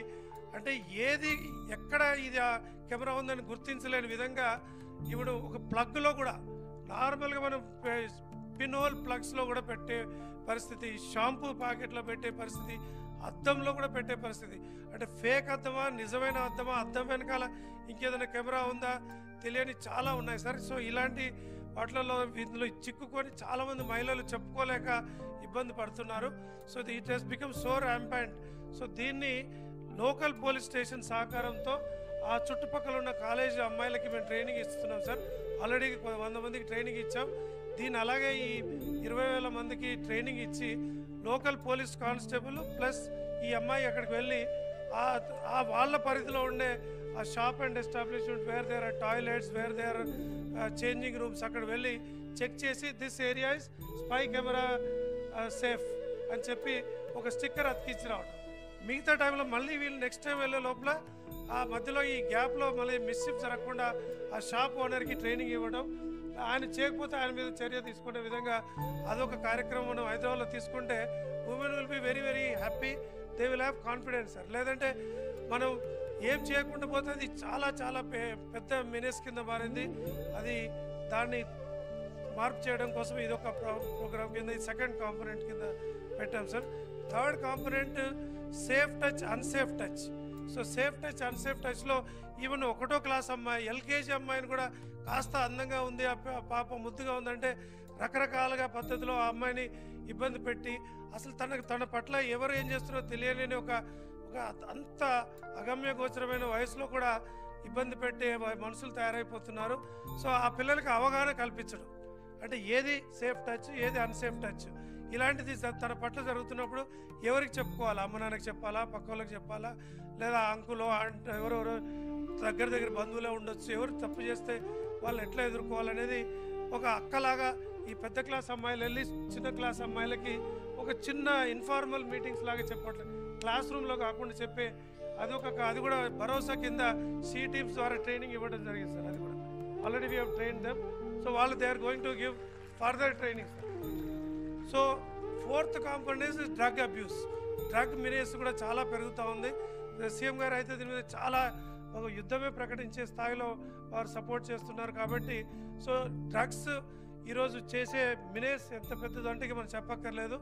అంటే ఏది ఎక్కడ ఇది ఆ కెమెరా ఉందని గుర్తించలేని విధంగా ఇప్పుడు ఒక ప్లగ్లో కూడా నార్మల్గా మనం పిన్ హోల్ ప్లగ్స్లో కూడా పెట్టే పరిస్థితి, షాంపూ ప్యాకెట్లో పెట్టే పరిస్థితి, అద్దంలో కూడా పెట్టే పరిస్థితి. అంటే ఫేక్ అద్దమా, నిజమైన అద్దమా, అద్దం వెనకాల ఇంకేదైనా కెమెరా ఉందా తెలియని చాలా ఉన్నాయి సార్. సో ఇలాంటి వాటిలలో ఇందులో చిక్కుకొని చాలామంది మహిళలు చెప్పుకోలేక ఇబ్బంది పడుతున్నారు. So it has become so rampant. So దీన్ని లోకల్ పోలీస్ స్టేషన్ సహకారంతో ఆ చుట్టుపక్కల ఉన్న కాలేజీ అమ్మాయిలకి మేము ట్రైనింగ్ ఇస్తున్నాం సార్. ఆల్రెడీ 100 మందికి ట్రైనింగ్ ఇచ్చాం. దీన్ని అలాగే ఈ 20,000 మందికి ట్రైనింగ్ ఇచ్చి లోకల్ పోలీస్ కానిస్టేబుల్ ప్లస్ ఈ అమ్మాయి అక్కడికి వెళ్ళి ఆ వాళ్ళ పరిధిలో ఉండే ఆ shop and establishment where there are toilets, where there changing rooms అక్కడ వెళ్ళి చెక్ చేసి this area is spy camera safe అని చెప్పి ఒక స్టిక్కర్ అతికించి రావడం. మిగతా టైంలో మళ్ళీ వీళ్ళు నెక్స్ట్ టైం వెళ్ళే లోపల ఆ మధ్యలో ఈ గ్యాప్లో మళ్ళీ మిస్షిప్ జరగకుండా ఆ షాప్ ఓనర్కి ట్రైనింగ్ ఇవ్వడం, ఆయన చేయకపోతే ఆయన మీద చర్య తీసుకునే విధంగా అదొక కార్యక్రమం మనం హైదరాబాద్లో తీసుకుంటే women will be very very happy, they will have confidence sir. లేదంటే మనం ఏం చేయకుండా పోతే అది చాలా చాలా పెద్ద మినేస్ కింద మారింది. అది దాన్ని మార్పు చేయడం కోసం ఇది ఒక ప్రోగ్రామ్ కింద ఈ సెకండ్ కాంపోనెంట్ కింద పెట్టాం sir. Third component safe touch, unsafe touch. So safe touch, unsafe టచ్లో ఈవెన్ 1వ క్లాస్ అమ్మాయి, ఎల్కేజీ అమ్మాయిని కూడా కాస్త అందంగా ఉంది, ఆ పాప ముద్దుగా ఉందంటే రకరకాలుగా పద్ధతిలో ఆ అమ్మాయిని ఇబ్బంది పెట్టి అసలు తన పట్ల ఎవరు ఏం చేస్తున్నారో తెలియలేని ఒక అంత అగమ్య గోచరమైన వయసులో కూడా ఇబ్బంది పెట్టే మనుషులు తయారైపోతున్నారు. సో ఆ పిల్లలకి అవగాహన కల్పించడం, అంటే ఏది సేఫ్ టచ్, ఏది అన్సేఫ్ టచ్, ఇలాంటిది తన పట్ల జరుగుతున్నప్పుడు ఎవరికి చెప్పుకోవాలా, అమ్మ నాన్నకి చెప్పాలా, పక్క వాళ్ళకి చెప్పాలా, లేదా అంకులో ఎవరెవరో దగ్గర బంధువులే ఉండొచ్చు, ఎవరు తప్పు చేస్తే వాళ్ళు ఎట్లా ఎదుర్కోవాలనేది ఒక అక్కలాగా ఈ పెద్ద క్లాస్ అమ్మాయిలు వెళ్ళి చిన్న క్లాస్ అమ్మాయిలకి ఒక చిన్న ఇన్ఫార్మల్ మీటింగ్స్ లాగా చెప్పట్లేదు, క్లాస్ రూమ్లో కాకుండా చెప్పే అది కూడా భరోసా కింద సి టీమ్స్ ద్వారా ట్రైనింగ్ ఇవ్వడం జరిగింది సార్. అది కూడా already we have train them. So వాళ్ళు they are going to give further training sir. So 4th component is drug abuse. Drug menace కూడా చాలా పెరుగుతూ ఉంది. సీఎం గారు అయితే దీని మీద చాలా ఒక యుద్ధమే ప్రకటించే స్థాయిలో వారు సపోర్ట్ చేస్తున్నారు. కాబట్టి సో డ్రగ్స్ ఈరోజు చేసే మినేస్ ఎంత పెద్దదో అంటే మనం చెప్పక్కర్లేదు.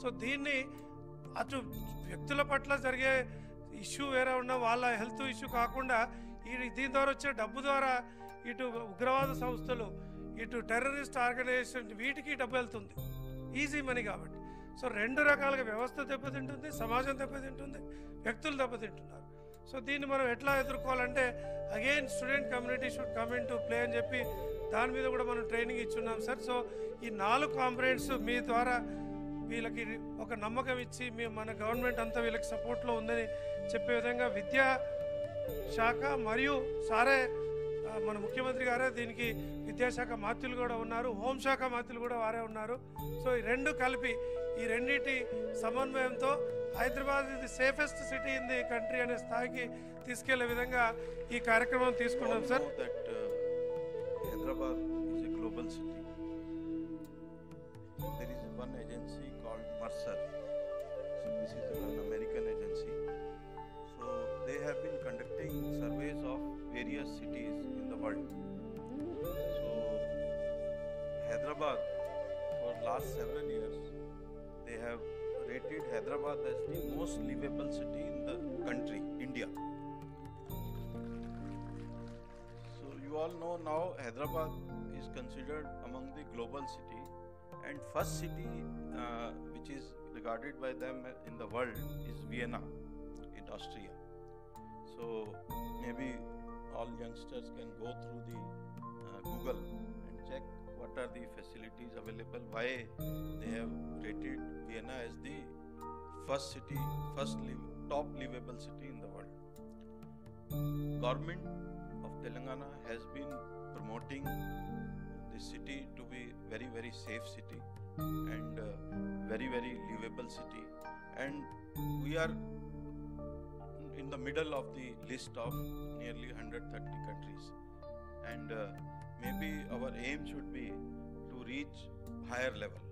సో దీన్ని అటు వ్యక్తుల పట్ల జరిగే ఇష్యూ వేరే ఉన్న వాళ్ళ హెల్త్ ఇష్యూ కాకుండా దీని ద్వారా వచ్చే డబ్బు ద్వారా ఇటు ఉగ్రవాద సంస్థలు, ఇటు టెర్రరిస్ట్ ఆర్గనైజేషన్ వీటికి డబ్బు వెళ్తుంది, ఈజీ మనీ కాబట్టి. సో 2 రకాలుగా వ్యవస్థ దెబ్బతింటుంది, సమాజం దెబ్బతింటుంది, వ్యక్తులు దెబ్బతింటున్నారు. సో దీన్ని మనం ఎట్లా ఎదుర్కోవాలంటే again student community should come in to play అని చెప్పి దాని మీద కూడా మనం ట్రైనింగ్ ఇచ్చున్నాం సార్. సో ఈ 4 కాంపోనెంట్స్ మీ ద్వారా వీళ్ళకి ఒక నమ్మకం ఇచ్చి మన గవర్నమెంట్ అంతా వీళ్ళకి సపోర్ట్లో ఉందని చెప్పే విధంగా విద్యా శాఖ మరియు మన ముఖ్యమంత్రి గారే దీనికి విద్యాశాఖ మాత్యులు కూడా ఉన్నారు, హోంశాఖ మాత్యులు కూడా వారే ఉన్నారు. సో ఈ 2 కలిపి ఈ రెండింటి సమన్వయంతో హైదరాబాద్ ఇది safest city in the country అనే స్థాయికి తీసుకెళ్లే విధంగా ఈ కార్యక్రమం తీసుకున్నాం sir. Hyderabad is a global city. There is one agency called Mercer. So this is an American agency. So they have been conducting surveys of various cities in the world. So Hyderabad, for last several years, they have rated Hyderabad as the most livable city in the country, India. So you all know now Hyderabad is considered among the global city, and first city which is regarded by them in the world is Vienna in Austria. So maybe all youngsters can go through the Google and check what are the facilities available, why they have rated Vienna as the top livable city in the world. Government of Telangana has been promoting the city to be very very safe city and very very livable city, and we are in the middle of the list of nearly 130 countries, and maybe our aim should be to reach higher level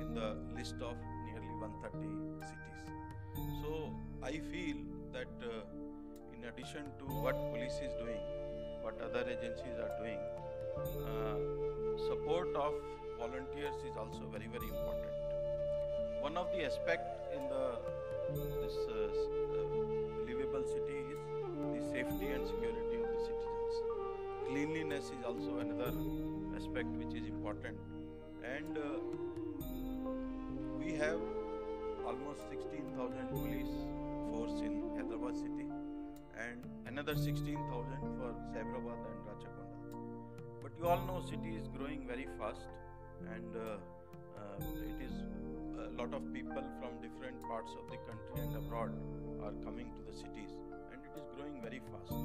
in the list of nearly 130 cities. So I feel that in in addition to what police is doing, what other agencies are doing, support of volunteers is also very, very important. One of the aspect in this livable city is the safety and security of the citizens. Cleanliness is also another aspect which is important, and we have almost 16,000 police force in Hyderabad city and another 16,000 for Cyberabad and Rachakonda. But you all know city is growing very fast, and it is a lot of people from different parts of the country and abroad are coming to the cities, and it is growing very fast.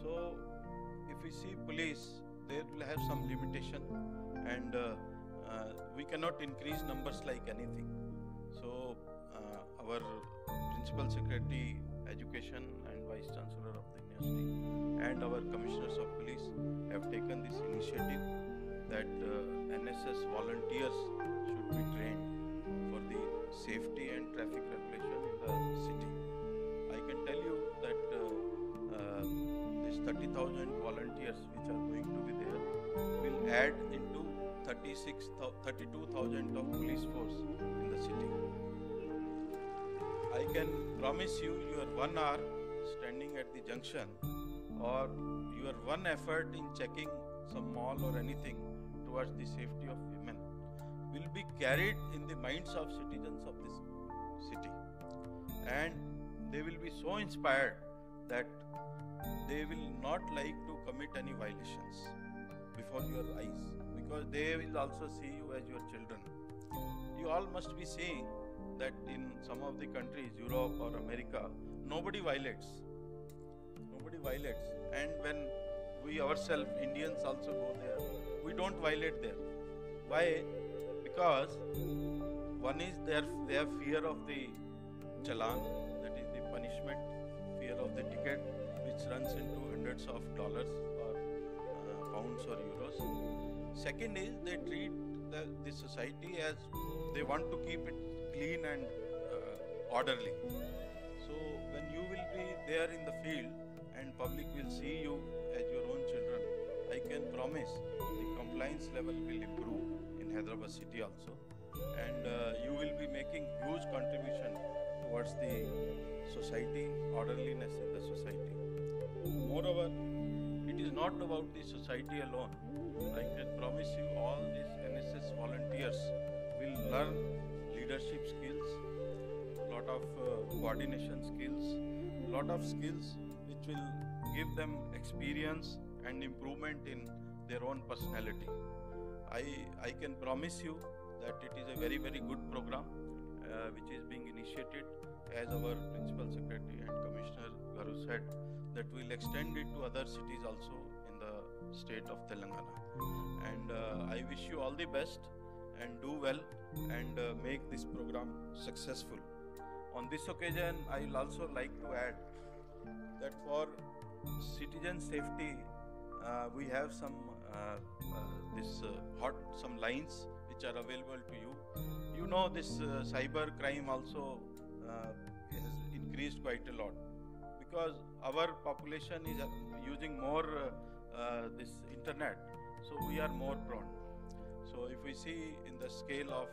So if we see police, they will have some limitation, and we cannot increase numbers like anything. So our Principal Secretary Education and Vice Chancellor of the University and our Commissioners of Police have taken this initiative that NSS volunteers should be trained for the safety and traffic regulation in the city. I can tell you that this 30,000 volunteers which are going to be there will add into 32,000 of police force in the city. I can promise you your 1 hour standing at the junction or your one effort in checking some mall or anything towards the safety of women will be carried in the minds of citizens of this city, and they will be so inspired that they will not like to commit any violations before your eyes, because they will also see you as your children. You all must be seeing that in some of the countries, Europe or America, nobody violates. And when we ourselves, Indians, also go there, we don't violate there. Why? Because one is they have fear of the challan, that is the punishment, fear of the ticket, which runs into hundreds of dollars or pounds or euros. Second is they treat the society as they want to keep it clean and orderly. So when you will be there in the field and public will see you as your own children, I can promise the compliance level will improve in Hyderabad city also, and you will be making huge contribution towards the society, orderliness in the society. Moreover, it is not about the society alone. I can promise you all these NSS volunteers will learn leadership skills, lot of coordination skills, lot of skills which will give them experience and improvement in their own personality. I can promise you that it is a very, very good program which is being initiated, as our Principal Secretary and Commissioner Garu said, that will extend it to other cities also in the state of Telangana. And I wish you all the best and do well and make this program successful. On this occasion, I will also like to add that for citizen safety, we have some some lines which are available to you. You know, this cyber crime also has increased quite a lot, because our population is using more this internet, so we are more prone. So if we see in the scale of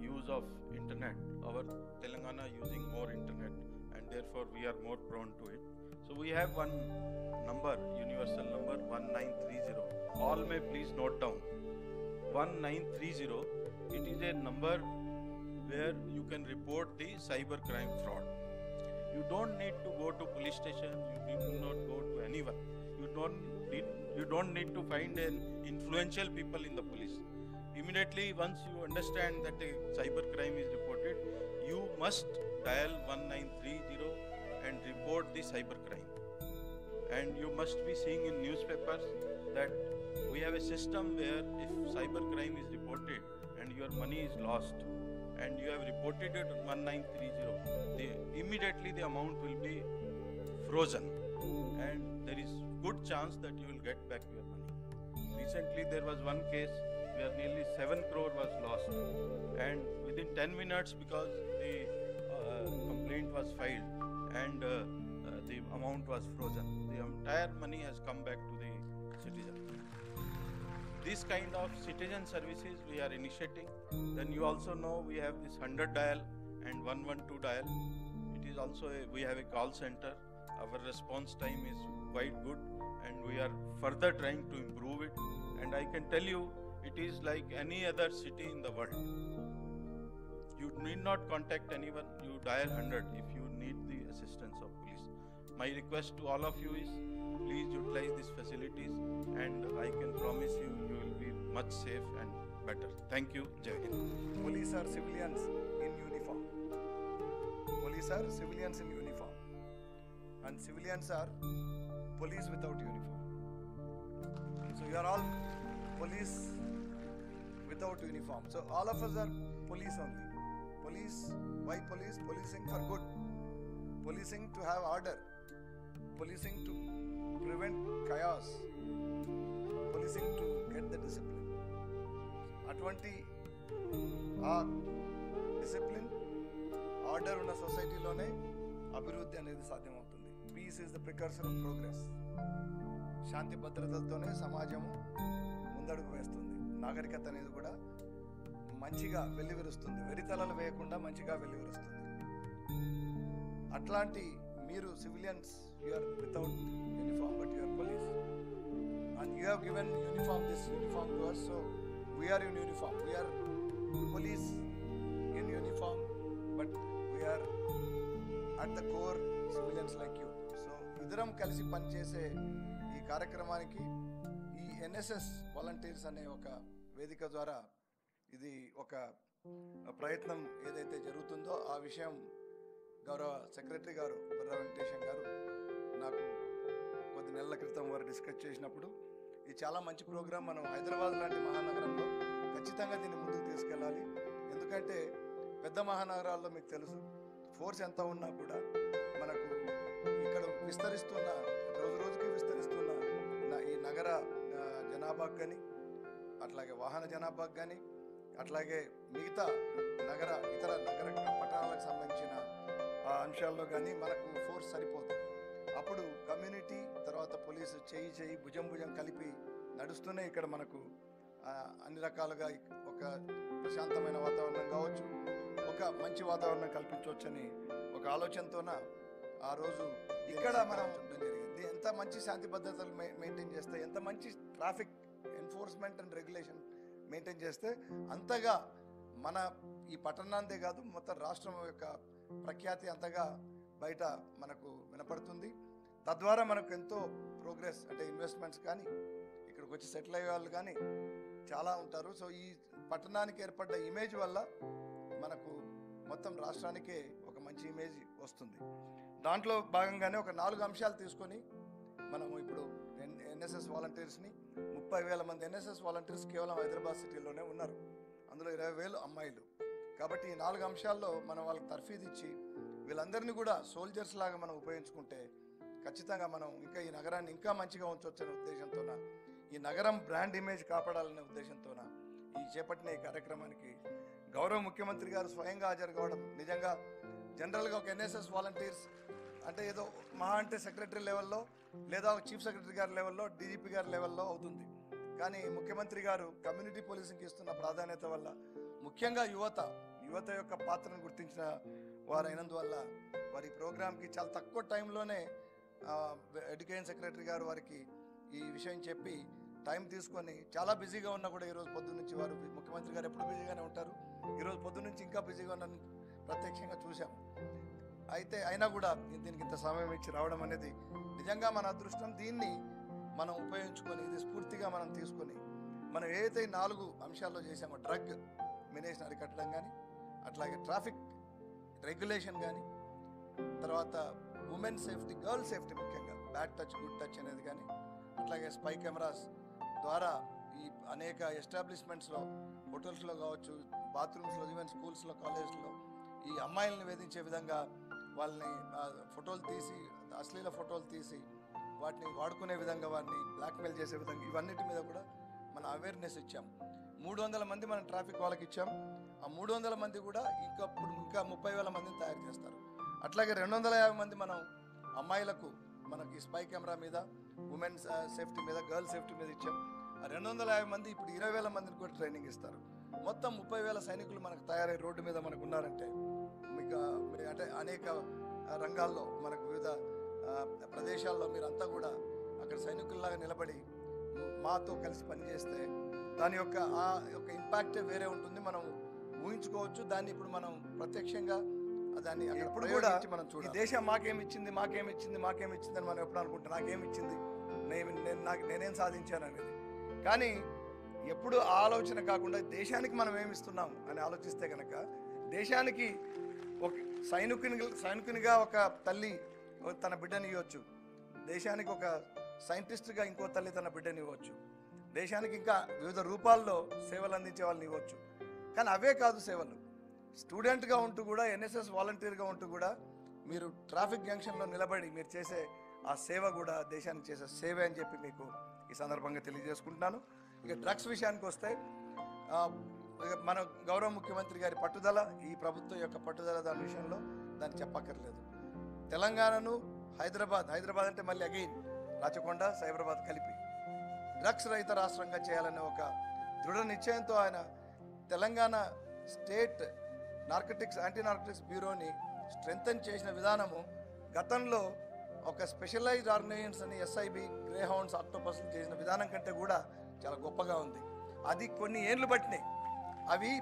use of internet, our Telangana using more internet, and therefore we are more prone to it. So we have one number, universal number 1930. All may please note down. 1930, it is a number where you can report the cyber crime fraud. You don't need to go to police station, you need not go to anyone. You don't need to find an influential people in the police. Immediately, once you understand that a cyber crime is reported, you must dial 1930 and report the cyber crime. And you must be seeing in newspapers that we have a system where if cyber crime is reported and your money is lost and you have reported it 1930, immediately the amount will be frozen, and there is good chance that you will get back your money. Recently there was one case where nearly 7 crore was lost, and within 10 minutes, because the complaint was filed and the amount was frozen. The entire money has come back to the citizen. This kind of citizen services we are initiating. Then you also know we have this 100 dial and 112 dial. It is also we have a call center. Our response time is quite good and we are further trying to improve it. And I can tell you, it is like any other city in the world. You need not contact anyone, you dial 100 if you need the assistance of police. My request to all of you is, please utilize these facilities and I can promise you, you will be much safe and better. Thank you. Jai Hind. Police are civilians in uniform. Police are civilians in uniform. And civilians are police without uniform. So you are all police without uniform. So all of us are police only. Police, why police? Policing for good. Policing to have order. Policing to prevent chaos. Policing to get the discipline. అటువంటి ఆ discipline order ఉన్న సొసైటీలోనే అభివృద్ధి అనేది సాధ్యమవుతుంది. Peace is the precursor of progress. శాంతి భద్రతలతోనే సమాజము ముందడుగు వేస్తుంది. నాగరికత అనేది కూడా మంచిగా వెల్లివిరుస్తుంది. వెరితలలు వేయకుండా మంచిగా వెల్లివిరుస్తుంది. అట్లాంటి మీరు civilians, you are without uniform but you are police and you have given uniform, this uniform to us, so we are in uniform. We are police in uniform, but we are at the core civilians like you. So ఇద్దరం కలిసి పనిచేసే ఈ కార్యక్రమానికి ఈ NSS volunteers అనే ఒక వేదిక ద్వారా ఇది ఒక ప్రయత్నం ఏదైతే జరుగుతుందో ఆ విషయం గౌరవ సెక్రటరీ గారు బుర్రా వెంకటేశం గారు నాకు కొద్ది నెలల క్రితం వారు డిస్కస్ చేసినప్పుడు, ఇది చాలా మంచి ప్రోగ్రాం, మనం హైదరాబాద్ లాంటి మహానగరంలో ఖచ్చితంగా దీన్ని ముందుకు తీసుకెళ్ళాలి. ఎందుకంటే పెద్ద మహానగరాల్లో మీకు తెలుసు ఫోర్స్ ఎంత ఉన్నా కూడా మనకు ఇక్కడ విస్తరిస్తున్న రోజు రోజుకి విస్తరిస్తున్న ఈ నగర జనాభాకు కానీ, అట్లాగే వాహన జనాభాకు కానీ, అట్లాగే మిగతా ఇతర నగర పట్టణాలకు సంబంధించిన అంశాల్లో కానీ మనకు ఫోర్స్ సరిపోదు. అప్పుడు కమ్యూనిటీ తర్వాత పోలీసు చేయి భుజం కలిపి నడుస్తూనే ఇక్కడ మనకు అన్ని రకాలుగా ఒక ప్రశాంతమైన వాతావరణం కావచ్చు, ఒక మంచి వాతావరణం కల్పించవచ్చని ఒక ఆలోచనతోన ఆ రోజు ఇక్కడ మనం జరిగింది. ఎంత మంచి శాంతి భద్రతలు మెయింటైన్ చేస్తే, ఎంత మంచి traffic enforcement and regulation maintain చేస్తే అంతగా మన ఈ పట్టణాంతే కాదు మొత్తం రాష్ట్రం యొక్క ప్రఖ్యాతి అంతగా బయట మనకు వినపడుతుంది. తద్వారా మనకు ఎంతో ప్రోగ్రెస్, అంటే ఇన్వెస్ట్మెంట్స్ కానీ ఇక్కడికి వచ్చి సెటిల్ అయ్యే వాళ్ళు కానీ చాలా ఉంటారు. సో ఈ పట్టణానికి ఏర్పడ్డ ఇమేజ్ వల్ల మనకు మొత్తం రాష్ట్రానికే ఒక మంచి ఇమేజ్ వస్తుంది. దాంట్లో భాగంగానే ఒక 4 అంశాలు తీసుకొని మనము ఇప్పుడు ఎన్ఎస్ఎస్ వాలంటీర్స్ని 30,000 మంది ఎన్ఎస్ఎస్ వాలంటీర్స్ కేవలం హైదరాబాద్ సిటీలోనే ఉన్నారు. అందులో 20,000 అమ్మాయిలు. కాబట్టి ఈ 4 అంశాల్లో మనం వాళ్ళకి తర్ఫీదు ఇచ్చి వీళ్ళందరినీ కూడా సోల్జర్స్ లాగా మనం ఉపయోగించుకుంటే ఖచ్చితంగా మనం ఇంకా ఈ నగరాన్ని ఇంకా మంచిగా ఉంచవచ్చనే ఉద్దేశంతోన, ఈ నగరం బ్రాండ్ ఇమేజ్ కాపాడాలనే ఉద్దేశంతోన ఈ చేపట్టిన ఈ కార్యక్రమానికి గౌరవ ముఖ్యమంత్రి గారు స్వయంగా హాజరు కావడం నిజంగా జనరల్గా ఒక ఎన్ఎస్ఎస్ వాలంటీర్స్ అంటే ఏదో మహా అంటే సెక్రటరీ లెవెల్లో లేదా చీఫ్ సెక్రటరీ గారి లెవెల్లో, డీజీపీ గారి లెవెల్లో అవుతుంది. కానీ ముఖ్యమంత్రి గారు కమ్యూనిటీ పోలీసింగ్కి ఇస్తున్న ప్రాధాన్యత వల్ల, ముఖ్యంగా యువత యొక్క పాత్రను గుర్తించిన వారైనందువల్ల వారి ప్రోగ్రామ్కి చాలా తక్కువ టైంలోనే ఎడ్యుకేషన్ సెక్రటరీ గారు వారికి ఈ విషయం చెప్పి టైం తీసుకొని చాలా బిజీగా ఉన్నా కూడా ఈరోజు పొద్దు నుంచి వారు, ముఖ్యమంత్రి గారు ఎప్పుడు బిజీగానే ఉంటారు, ఈరోజు పొద్దు నుంచి ఇంకా బిజీగా ఉన్న ప్రత్యక్షంగా చూసాం. అయితే అయినా కూడా దీనికి ఇంత సమయం ఇచ్చి రావడం అనేది నిజంగా మన అదృష్టం. దీన్ని మనం ఉపయోగించుకొని ఇది స్ఫూర్తిగా మనం తీసుకొని మనం ఏదైతే 4 అంశాల్లో చేసామో, డ్రగ్ మినేషన్ అరికట్టడం కానీ, అట్లాగే ట్రాఫిక్ రెగ్యులేషన్ కానీ, తర్వాత ఉమెన్ సేఫ్టీ, గర్ల్ సేఫ్టీ, ముఖ్యంగా బ్యాడ్ టచ్ గుడ్ టచ్ అనేది కానీ, అట్లాగే స్పై కెమెరాస్ ద్వారా ఈ అనేక ఎస్టాబ్లిష్మెంట్స్లో, హోటల్స్లో కావచ్చు, బాత్రూమ్స్లో, ఈవెన్ స్కూల్స్లో, కాలేజ్లో ఈ అమ్మాయిలను వేధించే విధంగా వాళ్ళని ఫోటోలు తీసి, అశ్లీల ఫోటోలు తీసి వాటిని వాడుకునే విధంగా, వారిని బ్లాక్మెయిల్ చేసే విధంగా, ఇవన్నిటి మీద కూడా మనం అవేర్నెస్ ఇచ్చాం. 300 మంది మనం ట్రాఫిక్ వాళ్ళకి ఇచ్చాం. ఆ 300 మంది కూడా ఇంకా 30,000 మందిని తయారు చేస్తారు. అట్లాగే 250 మంది మనం అమ్మాయిలకు మనకి స్పై కెమెరా మీద, ఉమెన్స్ సేఫ్టీ మీద, గర్ల్ సేఫ్టీ మీద ఇచ్చాం. 250 మంది ఇప్పుడు 20,000 మందిని కూడా ట్రైనింగ్ ఇస్తారు. మొత్తం 30,000 సైనికులు మనకు తయారై రోడ్డు మీద మనకు ఉన్నారంటే మీకు అంటే అనేక రంగాల్లో మనకు వివిధ ప్రదేశాల్లో మీరంతా కూడా అక్కడ సైనికుల్లాగా నిలబడి మాతో కలిసి పనిచేస్తే దాని యొక్క ఆ యొక్క ఇంపాక్టే వేరే ఉంటుంది. మనం ఊహించుకోవచ్చు. దాన్ని ఇప్పుడు మనం ప్రత్యక్షంగా దాన్ని ఎప్పుడు కూడా మనం ఈ దేశం మాకేమిచ్చింది అని మనం ఎప్పుడు అనుకుంటాం, నాకేమిచ్చింది, నేనేం సాధించాను అనేది. కానీ ఎప్పుడు ఆలోచన కాకుండా దేశానికి మనం ఏమిస్తున్నాం అని ఆలోచిస్తే కనుక దేశానికి ఒక సైనికునిగా ఒక తల్లి తన బిడ్డని ఇవ్వచ్చు, దేశానికి ఒక సైంటిస్ట్గా ఇంకో తల్లి తన బిడ్డని ఇవ్వచ్చు, దేశానికి ఇంకా వివిధ రూపాల్లో సేవలు అందించే వాళ్ళని ఇవ్వచ్చు. కానీ అవే కాదు సేవలు. స్టూడెంట్గా ఉంటూ కూడా, ఎన్ఎస్ఎస్ వాలంటీర్గా ఉంటూ కూడా మీరు ట్రాఫిక్ జంక్షన్లో నిలబడి మీరు చేసే ఆ సేవ కూడా దేశానికి చేసే సేవే అని చెప్పి మీకు ఈ సందర్భంగా తెలియజేసుకుంటున్నాను. ఇక డ్రగ్స్ విషయానికి వస్తే మన గౌరవ ముఖ్యమంత్రి గారి పట్టుదల, ఈ ప్రభుత్వం యొక్క పట్టుదల దాని విషయంలో దాన్ని చెప్పక్కర్లేదు. తెలంగాణను హైదరాబాద్ అంటే మళ్ళీ అగైన్ రాచకొండ, సైబరాబాద్ కలిపి డ్రగ్స్ రహిత రాష్ట్రంగా చేయాలనే ఒక దృఢ నిశ్చయంతో ఆయన తెలంగాణ స్టేట్ యాంటీ నార్కటిక్స్ బ్యూరోని స్ట్రెంగ్తన్ చేసిన విధానము గతంలో ఒక స్పెషలైజ్డ్ ఆర్గనైజేషన్స్ అని ఎస్ఐబి, గ్రే హౌండ్స్, ఆక్టోపస్లు చేసిన విధానం కంటే కూడా చాలా గొప్పగా ఉంది. అది కొన్ని ఏళ్ళు పట్టినాయి, అవి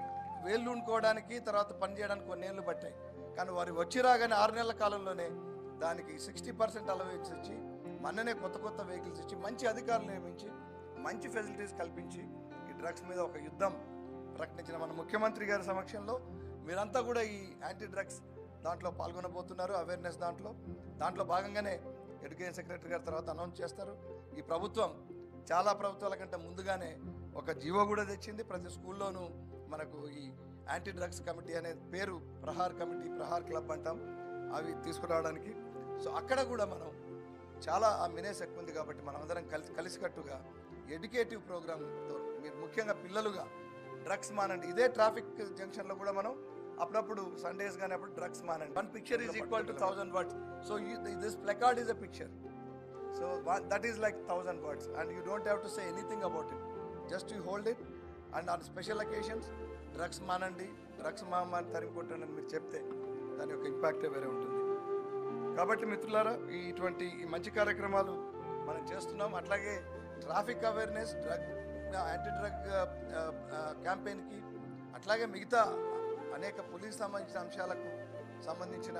వేళ్ళుండుకోవడానికి తర్వాత పనిచేయడానికి కొన్ని ఏళ్ళు పట్టాయి. కానీ వారు వచ్చి రాగానే 6 నెలల కాలంలోనే దానికి 60% అలవెన్స్ ఇచ్చి, మొన్ననే కొత్త వెహికల్స్ ఇచ్చి, మంచి అధికారులు నియమించి, మంచి ఫెసిలిటీస్ కల్పించి ఈ డ్రగ్స్ మీద ఒక యుద్ధం ప్రకటించిన మన ముఖ్యమంత్రి గారి సమక్షంలో మీరంతా కూడా ఈ యాంటీ డ్రగ్స్ దాంట్లో పాల్గొనబోతున్నారు. అవేర్నెస్ దాంట్లో భాగంగానే ఎడ్యుకేషన్ సెక్రటరీ గారి తర్వాత అనౌన్స్ చేస్తారు. ఈ ప్రభుత్వం చాలా ప్రభుత్వాల కంటే ముందుగానే ఒక జీవో కూడా తెచ్చింది. ప్రతి స్కూల్లోనూ మనకు ఈ యాంటీ డ్రగ్స్ కమిటీ అనే పేరు, ప్రహార్ కమిటీ, ప్రహార్ క్లబ్ అంటాం, అవి తీసుకురావడానికి. సో అక్కడ కూడా మనం చాలా ఆ మినేస్ ఎక్కువ ఉంది కాబట్టి మనం అందరం కలిసికట్టుగా ఎడ్యుకేటివ్ ప్రోగ్రామ్తో మీరు ముఖ్యంగా పిల్లలుగా డ్రగ్స్ మానండి. ఇదే ట్రాఫిక్ జంక్షన్లో కూడా మనం అప్పుడప్పుడు సండేస్ కానీ అప్పుడు drugs మానండి. 1 picture is equal to 1000 words. So this placard is a picture. So that is like 1000 words and you don't have to say anything about it. Just you hold it and on special occasions drugs మానండి, drugs మామని తరిమి కొట్టండి అని మీరు చెప్తే దాని యొక్క ఇంపాక్టే వేరే ఉంటుంది. కాబట్టి మిత్రులారా, ఇటువంటి మంచి కార్యక్రమాలు మనం చేస్తున్నాం. అట్లాగే ట్రాఫిక్ అవేర్నెస్, యాంటీ డ్రగ్ క్యాంపెయిన్కి, అట్లాగే మిగతా అనేక పోలీస్ సంబంధించిన అంశాలకు సంబంధించిన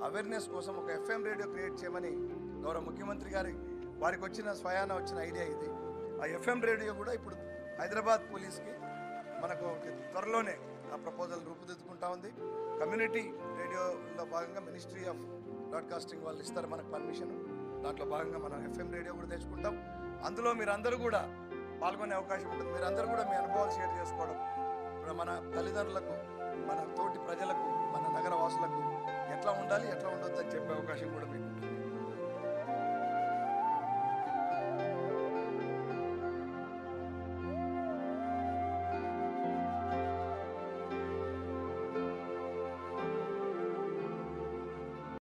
అవేర్నెస్ కోసం ఒక FM రేడియో క్రియేట్ చేయమని గౌరవ ముఖ్యమంత్రి వారికి స్వయాన వచ్చిన ఐడియా ఇది. ఆ FM రేడియో కూడా ఇప్పుడు హైదరాబాద్ పోలీస్కి మనకు త్వరలోనే ఆ ప్రపోజల్ రూపుదిద్దుకుంటా ఉంది. కమ్యూనిటీ రేడియోలో భాగంగా మినిస్ట్రీ ఆఫ్ బ్రాడ్కాస్టింగ్ వాళ్ళు ఇస్తారు మనకు పర్మిషన్. దాంట్లో భాగంగా మనం FM రేడియో కూడా తెచ్చుకుంటాం. అందులో మీరందరూ కూడా పాల్గొనే అవకాశం ఉంటుంది. మీరందరూ కూడా మీ అనుభవాలు షేర్ చేసుకోవడం, మన తల్లిదండ్రులకు, మన తోటి ప్రజలకు, మన నగర వాసులకు ఎట్లా ఉండాలి, ఎట్లా ఉండొద్దు అని చెప్పే అవకాశం కూడా మీకు